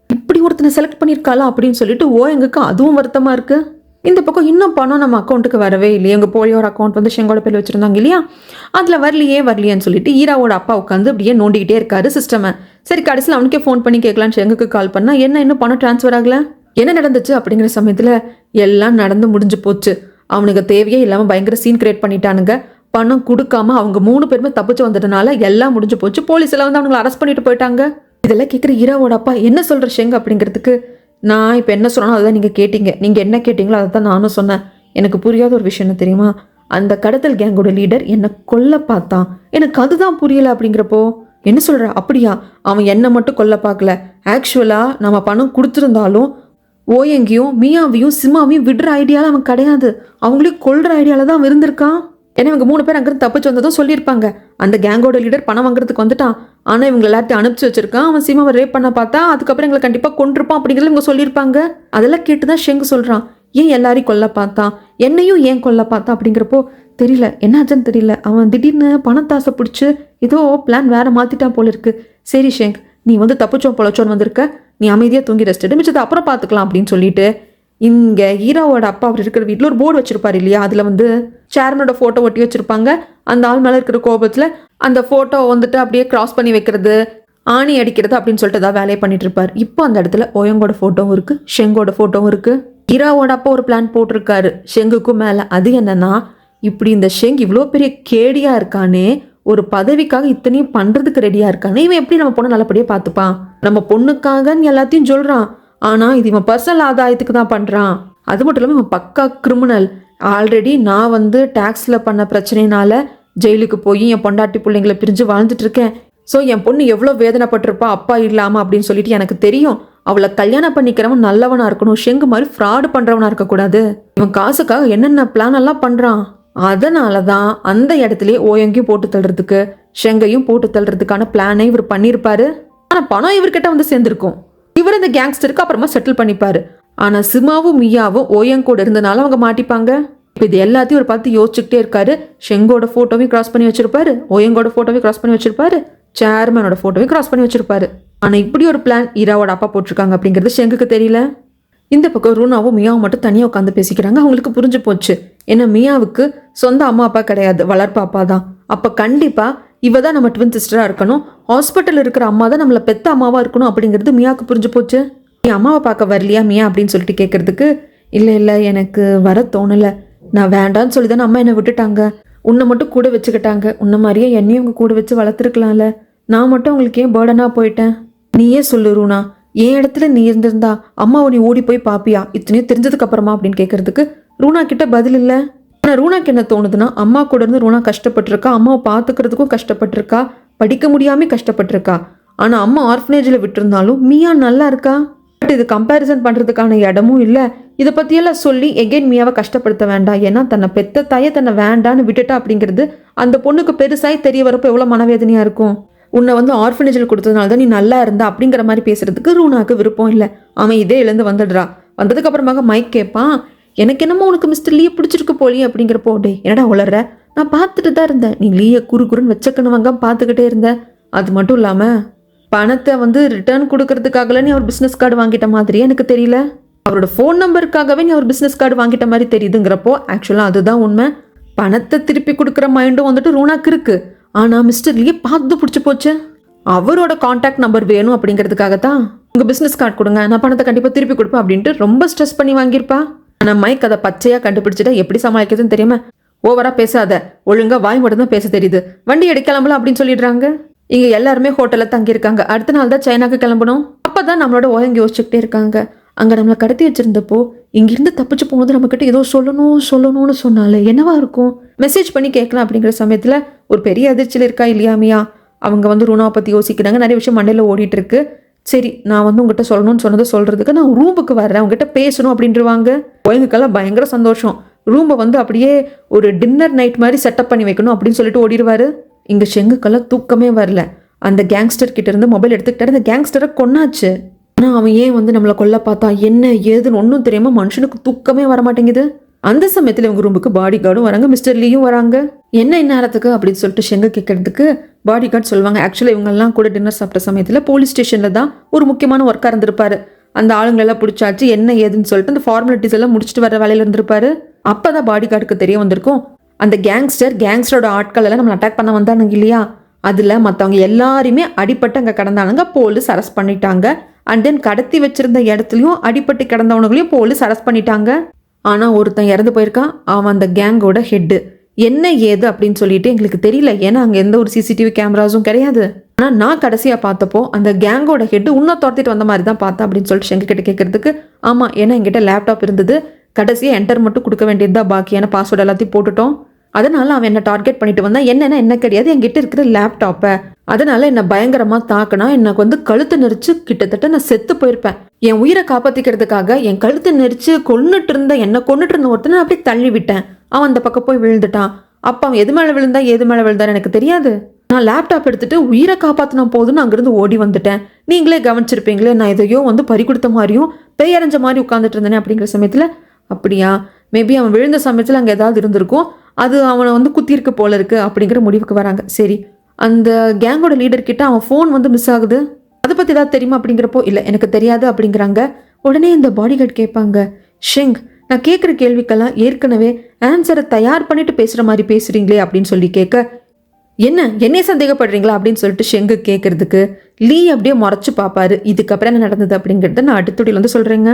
இப்படி ஒருத்தனை செலக்ட் பண்ணியிருக்காளா அப்படின்னு சொல்லிட்டு ஓயங்குக்கு அதுவும் வருத்தமாக இருக்குது. இந்த பக்கம் இன்னும் பணம் நம்ம அக்கௌண்ட்டுக்கு வரவே இல்லையே, எங்கள் போலியோட அக்கௌண்ட் வந்து ஷெங்கோட பேர் வச்சுருந்தாங்க இல்லையா, அதில் வரலையேன்னு சொல்லிட்டு ஈராவோட அப்பா உட்காந்து அப்படியே நோண்டிக்கிட்டே இருக்காரு சிஸ்டமை. சரி கடைசியில் அவனுக்கே ஃபோன் பண்ணி கேட்கலான்னு ஷெங்குக்கு கால் பண்ணால், என்ன இன்னும் பணம் ட்ரான்ஸ்ஃபர் ஆகலை, என்ன நடந்துச்சு அப்படிங்கிற சமயத்தில் எல்லாம் நடந்து முடிஞ்சு போச்சு, அவனுக்கு தேவையே இல்லாமல் பயங்கர சீன் கிரியேட் பண்ணிட்டானுங்க, பணம் கொடுக்காம அவங்க 3 பேருமே தப்பிச்சு வந்ததுனால எல்லாம் முடிஞ்சு போச்சு, போலீஸ் எல்லாம் வந்து அவங்களை அரெஸ்ட் பண்ணிட்டு போயிட்டாங்க. இதெல்லாம் கேட்குற ஈராவோட அப்பா என்ன சொல்கிற ஷெங் அப்படிங்கிறதுக்கு, நான் இப்போ என்ன சொன்னாலும் அதை தான் நீங்கள் கேட்டீங்க, நீங்கள் என்ன கேட்டீங்களோ அதை தான் நானும் சொன்னேன். எனக்கு புரியாத ஒரு விஷயம் என்ன தெரியுமா, அந்த கடத்தல் கேங்கோட லீடர் என்னை கொல்ல பார்த்தான், எனக்கு அதுதான் புரியலை அப்படிங்கிறப்போ, என்ன சொல்கிற அப்படியா, அவன் என்னை மட்டும் கொல்ல பார்க்கல, ஆக்சுவலாக நம்ம பணம் கொடுத்துருந்தாலும் ஓயங்கியும் மியாவையும் சிமாவையும் விடுற ஐடியாவில் அவன் கிடையாது, அவங்களையும் கொல்ற ஐடியாவில் தான் அவன் இருந்திருக்கான். ஏன்னா இவங்க 3 பேர் அங்கிருந்து தப்பிச்சு வந்ததும் சொல்லியிருப்பாங்க, அந்த கேங்கோட லீடர் பணம் வாங்குறதுக்கு வந்துட்டான், ஆனால் இவங்க எல்லாத்தையும் அனுப்பிச்சு வச்சிருக்கான், அவன் சிமாவை ரேப் பண்ண பார்த்தா அதுக்கப்புறம் எங்களை கண்டிப்பாக கொண்டிருப்பான் அப்படிங்கிறது இவங்க சொல்லியிருப்பாங்க. அதெல்லாம் கேட்டு தான் ஷெங்கு சொல்கிறான், ஏன் எல்லாரையும் கொல்ல பார்த்தான், என்னையும் ஏன் கொல்ல பார்த்தான் அப்படிங்கிறப்போ, தெரியல என்னாச்சுன்னு தெரியல, அவன் திடீர்னு பணத்தாசை பிடிச்சி ஏதோ பிளான் வேற மாற்றிட்டான் போல இருக்கு. சரி ஷெங், நீ வந்து தப்பிச்சோம் பொழைச்சோன்னு வந்திருக்க, நீ அமைதியாக தூங்கி ரெஸ்ட் எடு, மிச்சத்தை அப்புறம் பார்த்துக்கலாம் அப்படின்னு சொல்லிட்டு இங்கே ஹீரோவோட அப்பா அவர் இருக்கிற வீட்டில் ஒரு போர்டு வச்சிருப்பார் இல்லையா, அதில் வந்து சேர்மனோட ஃபோட்டோ ஒட்டி வச்சுருப்பாங்க. அந்த ஆள் மேலே இருக்கிற கோபத்தில் அந்த ஃபோட்டோ வந்துட்டு அப்படியே கிராஸ் பண்ணி வைக்கிறது, ஆணி அடிக்கிறது அப்படின்னு சொல்லிட்டு ஏதாவது வேலையை பண்ணிட்டு இருப்பார். இப்போ அந்த இடத்துல ஓயங்கோட ஃபோட்டோவும் இருக்குது, ஷெங்கோட ஃபோட்டோவும் இருக்குது. ஹீரோவோட அப்பா ஒரு பிளான் போட்டிருக்காரு ஷெங்குக்கும் மேலே. அது என்னன்னா, இப்படி இந்த ஷெங் இவ்வளோ பெரிய கேடியாக இருக்கானே, ஒரு பதவிக்காக இத்தனையும் பண்ணுறதுக்கு ரெடியாக இருக்கானே, இவன் எப்படி நம்ம பொண்ணை நல்லபடியாக பார்த்துப்பான், நம்ம பொண்ணுக்காகன்னு எல்லாத்தையும் சொல்கிறான், ஆனால் இது இவன் பர்சனல் ஆதாயத்துக்கு தான் பண்ணுறான். அது மட்டும் இல்லாமல் இவன் பக்கா கிரிமினல். ஆல்ரெடி நான் வந்து டேக்ஸில் பண்ண பிரச்சனைனால ஜெயிலுக்கு போய் என் பொண்டாட்டி பிள்ளைங்களை பிரிஞ்சு வாழ்ந்துட்டு இருக்கேன். ஸோ என் பொண்ணு எவ்வளோ வேதனைப்பட்டிருப்பா அப்பா இல்லாமல் அப்படின்னு சொல்லிட்டு எனக்கு தெரியும். அவளை கல்யாணம் பண்ணிக்கிறவன் நல்லவனாக இருக்கணும், ஷெங்கு மாதிரி ஃப்ராடு பண்ணுறவனாக இருக்கக்கூடாது. இவன் காசுக்காக என்னென்ன பிளான் எல்லாம் பண்ணுறான். அதனால தான் அந்த இடத்துலயே ஓயங்கையும் போட்டு தள்ளுறதுக்கு ஷெங்கையும் போட்டு தள்ளுறதுக்கான பிளானை இவர் பண்ணியிருப்பாரு. ஆனால் பணம் இவர்கிட்ட வந்து சேர்ந்துருக்கும். இவர் இந்த கேங்ஸ்டருக்கு அப்புறமா செட்டில் பண்ணிப்பாரு. ஆனால் சிமாவும் மியாவும் ஓயங் கூட இருந்தனால அவங்க மாட்டிப்பாங்க. இப்போ இது எல்லாத்தையும் ஒரு பார்த்து யோசிச்சுக்கிட்டே இருக்காரு. ஷெங்கோட ஃபோட்டோவையும் கிராஸ் பண்ணி வச்சிருப்பாரு, ஓயங்கோட ஃபோட்டோவையும் கிராஸ் பண்ணி வச்சிருப்பாரு, சேர்மனோட ஃபோட்டோவையும் கிராஸ் பண்ணி வச்சிருப்பாரு. ஆனால் இப்படி ஒரு பிளான் ஈராவோட அப்பா போட்டிருக்காங்க அப்படிங்கிறது ஷெங்குக்கு தெரியல. இந்த பக்கம் ரூனாவும் மியாவும் மட்டும் தனியாக உட்காந்து பேசிக்கிறாங்க. அவங்களுக்கு புரிஞ்சு போச்சு. ஏன்னா மியாவுக்கு சொந்த அம்மா அப்பா கிடையாது, வளர்ப்பு அப்பா தான். அப்போ கண்டிப்பாக இவ தான் நம்ம ட்வின் சிஸ்டராக இருக்கணும், ஹாஸ்பிட்டலில் இருக்கிற அம்மா தான் நம்மளை பெத்த அம்மாவாக இருக்கணும் அப்படிங்கிறது மியாவுக்கு புரிஞ்சு போச்சு. நீ அம்மாவை பார்க்க வரலையா மியா அப்படின்னு சொல்லிட்டு கேட்கறதுக்கு, இல்லை எனக்கு வர தோணலை, நான் வேண்டான்னு சொல்லி தானே அம்மா என்னை விட்டுட்டாங்க, உன்னை மட்டும் கூட வச்சுக்கிட்டாங்க, உன்னை மாதிரியே என்னையும் உங்க கூட வச்சு வளர்த்துருக்கலாம்ல, நான் மட்டும் உங்களுக்கு ஏன் பேர்டனாக போயிட்டேன், நீயே சொல்லு ரூனா, என் இடத்துல நீ இருந்திருந்தா அம்மாவை நீ ஓடி போய் பாப்பியா இத்தனையும் தெரிஞ்சதுக்கு அப்புறமா அப்படின்னு கேட்கறதுக்கு ரூனா கிட்ட பதில் இல்லை. ஆனால் ரூனாக்கு என்ன தோணுதுன்னா, அம்மா கூட இருந்து ரூனா கஷ்டப்பட்டிருக்கா, அம்மாவை பார்த்துக்கிறதுக்கும் கஷ்டப்பட்டிருக்கா, படிக்க முடியாம கஷ்டப்பட்டிருக்கா. ஆனால் அம்மா ஆர்ஃபனேஜில் விட்டுருந்தாலும் மியா நல்லா இருக்கா. பட் இது கம்பேரிசன் பண்ணுறதுக்கான இடமும் இல்லை. இதை பற்றியெல்லாம் சொல்லி எகெயின் மியாவை கஷ்டப்படுத்த வேண்டாம். ஏன்னா தன்னை பெத்த தாயை தன்னை வேண்டான்னு விட்டுட்டா அப்படிங்கிறது அந்த பொண்ணுக்கு பெருசாய் தெரிய வரப்போ எவ்வளோ மனவேதனையாக இருக்கும். உன்னை ஆர்ஃபனேஜில் கொடுத்ததுனால தான் நீ நல்லா இருந்தா அப்படிங்கிற மாதிரி பேசுறதுக்கு ரூனாக்கு விருப்பம் இல்லை. அவன் இதே எழுந்து வந்துடுறா. வந்ததுக்கு அப்புறமாக மைக் கேட்பான், எனக்கு என்னமோ உனக்கு மிஸ்டர் லீயை பிடிச்சிருக்கு போலி அப்படிங்கிறப்போ, டே என்னடா உளர்ற, நான் பார்த்துட்டு தான் இருந்தேன், நீ லீயை குறுன்னு வச்சக்கணுவாங்க பார்த்துக்கிட்டே இருந்த. அது மட்டும் இல்லாமல் பணத்தை ரிட்டர்ன் கொடுக்கறதுக்காகல நீ அவர் பிஸ்னஸ் கார்டு வாங்கிட்ட மாதிரியே எனக்கு தெரியல, அவரோட ஃபோன் நம்பருக்காகவே நீ அவர் பிஸ்னஸ் கார்டு வாங்கிட்ட மாதிரி தெரியுதுங்கிறப்போ, ஆக்சுவலாக அதுதான் உண்மை. பணத்தை திருப்பி கொடுக்குற மைண்டும் ரூனாக்கு இருக்கு. ஆனால் மிஸ்டர் லீயை பார்த்து பிடிச்சி போச்சு. அவரோட கான்டாக்ட் நம்பர் வேணும் அப்படிங்கிறதுக்காகத்தான் உங்கள் பிஸ்னஸ் கார்டு கொடுங்க, நான் பணத்தை கண்டிப்பாக திருப்பி கொடுப்பேன் அப்படின்ட்டு ரொம்ப ஸ்ட்ரெஸ் பண்ணி வாங்கியிருப்பா. ஆனால் மைக் அதை பச்சையாக கண்டுபிடிச்சிட்டா எப்படி சமாளிக்கிறதுன்னு தெரியாம, ஓவராக பேசாத, ஒழுங்காக வாய் மட்டும் தான் பேச தெரியுது, வண்டி எடுக்கலாம்ல அப்படின்னு சொல்லிடுறாங்க. இங்கே எல்லாருமே ஹோட்டலில் தங்கியிருக்காங்க. அடுத்த நாள் தான் சைனாக்கு கிளம்பணும். அப்போ தான் நம்மளோட ஓயங்க யோசிச்சுக்கிட்டே இருக்காங்க. அங்கே நம்மளை கடத்தி வச்சிருந்தப்போ இங்கிருந்து தப்பிச்சு போனது நம்மக்கிட்ட ஏதோ சொல்லணும்னு சொன்னாலே என்னவா இருக்கும், மெசேஜ் பண்ணி கேட்கலாம் அப்படிங்கிற சமயத்தில் ஒரு பெரிய அதிர்ச்சியில் இருக்கா இல்லையா மியா. அவங்க ரூனாவை பற்றி யோசிக்கிறாங்க. நிறைய விஷயம் மண்டையில் ஓடிட்டு இருக்கு. சரி, நான் உங்ககிட்ட சொல்லணும்னு சொன்னதை சொல்கிறதுக்கு நான் ரூமுக்கு வர்றேன், உங்ககிட்ட பேசணும் அப்படின்றவாங்க. ஓயங்குக்கெல்லாம் பயங்கர சந்தோஷம். ரூமை அப்படியே ஒரு டின்னர் நைட் மாதிரி செட்டப் பண்ணி வைக்கணும் அப்படின்னு சொல்லிட்டு ஓடிடுவாரு. இங்கே ஷெங்குக்கெல்லாம் தூக்கமே வரல. அந்த கேங்ஸ்டர் கிட்ட இருந்து மொபைல் எடுத்துக்கிட்டாரு. அந்த கேங்ஸ்டரை கொன்னாச்சு. ஆனால் அவன் ஏன் நம்மளை கொல்ல பார்த்தா என்ன ஏதுன்னு ஒன்றும் தெரியாமல் மனுஷனுக்கு தூக்கமே வரமாட்டேங்குது. அந்த சமயத்தில் இவங்க ரூமுக்கு பாடி கார்டும் வராங்க, மிஸ்டர் லீயும் வராங்க. என்ன நேரத்துக்கு அப்படின்னு சொல்லிட்டு ஷெங்கு கேட்கறதுக்கு பாடி கார்டு சொல்லுவாங்க, ஆக்சுவலாக இவங்கெல்லாம் கூட டின்னர் சாப்பிட்ட சமயத்தில் போலீஸ் ஸ்டேஷனில் தான் ஒரு முக்கியமான ஒர்க்காக இருந்திருப்பாரு. அந்த ஆளுங்களெல்லாம் பிடிச்சாச்சு என்ன ஏதுன்னு சொல்லிட்டு அந்த ஃபார்மாலிட்டிஸ் எல்லாம் முடிச்சுட்டு வர வேலையில் இருந்திருப்பாரு. அப்போ தான் பாடி கார்டுக்கு தெரிய வந்திருக்கும், அந்த கேங்ஸ்டரோட ஆட்கள் எல்லாம் நம்மளை அட்டாக் பண்ண வந்தானுங்க இல்லையா, அதில் மற்றவங்க எல்லாருமே அடிப்பட்டு அங்கே கிடந்தானுங்க, போலீஸ் அரெஸ்ட் பண்ணிட்டாங்க. அண்ட் தென் கடத்தி வச்சிருந்த இடத்துலையும் அடிப்பட்டு கிடந்தவனுங்களையும் போலீஸ் அரெஸ்ட் பண்ணிட்டாங்க. ஆனால் ஒருத்தன் இறந்து போயிருக்கான், அவன் அந்த கேங்கோட ஹெட்டு. என்ன ஏது அப்படின்னு சொல்லிட்டு எங்களுக்கு தெரியல, ஏன்னா அங்கே எந்த ஒரு சிசிடிவி கேமராஸும் கிடையாது. ஆனால் நான் கடைசியாக பார்த்தப்போ அந்த கேங்கோட ஹெட்டு இன்னும் துரத்திட்டு வந்த மாதிரி தான் பார்த்தேன் அப்படின்னு சொல்லிட்டு ஷெங்கு கிட்ட கேட்கறதுக்கு, ஆமாம் ஏன்னா என்கிட்ட லேப்டாப் இருந்தது, கடைசியாக என்டர் மட்டும் கொடுக்க வேண்டியது தான் பாக்கியான பாஸ்வேர்டு எல்லாத்தையும் போட்டுட்டோம். அதனால அவன் என்ன டார்கெட் பண்ணிட்டு வந்தான். என்ன கிடையாது, என்கிட்ட இருக்கிற லேப்டாப்பை, அதனால என்ன பயங்கரமாக தாக்கினா எனக்கு கழுத்தை நெரிச்சு கிட்டத்தட்ட நான் செத்து போயிருப்பேன். என் உயிரை காப்பாற்றிக்கிறதுக்காக என் கழுத்தை நெரிச்சு கொன்னுட்டு இருந்த ஒருத்தனை அப்படியே தள்ளி விட்டேன். அவன் அந்த பக்கம் போய் விழுந்துட்டான். அப்போ அவன் எது மேலே விழுந்தா எது மேலே விழுந்தான்னு எனக்கு தெரியாது. நான் லேப்டாப் எடுத்துட்டு உயிரை காப்பாற்றினா போதுன்னு அங்கிருந்து ஓடி வந்துட்டேன். நீங்களே கவனிச்சிருப்பீங்களே, நான் எதையோ பறி கொடுத்த மாதிரியும் பேயரைஞ்ச மாதிரி உட்காந்துட்டு இருந்தேனே அப்படிங்கிற சமயத்தில், அப்படியா மேபி அவன் விழுந்த சமயத்தில் அங்கே ஏதாவது இருந்திருக்கும், அது அவனை குத்திருக்கு போல இருக்கு அப்படிங்கிற முடிவுக்கு வராங்க. சரி, அந்த கேங்கோட லீடர்கிட்ட அவன் ஃபோன் மிஸ் ஆகுது, அதை பற்றி ஏதாவது தெரியுமா அப்படிங்கிறப்போ, இல்லை எனக்கு தெரியாது அப்படிங்கிறாங்க. உடனே இந்த பாடிகார்டு கேட்பாங்க, ஷெங் நான் கேட்குற கேள்விக்கெல்லாம் ஏற்கனவே ஆன்சரை தயார் பண்ணிட்டு பேசுகிற மாதிரி பேசுகிறீங்களே அப்படின்னு சொல்லி கேட்க, என்னையே சந்தேகப்படுறீங்களா அப்படின்னு சொல்லிட்டு ஷெங்கு கேட்கறதுக்கு லீ அப்படியே முறைச்சு பார்ப்பாரு. இதுக்கப்புறம் என்ன நடந்தது அப்படிங்கிறத நான் அடுத்த சொல்கிறேங்க.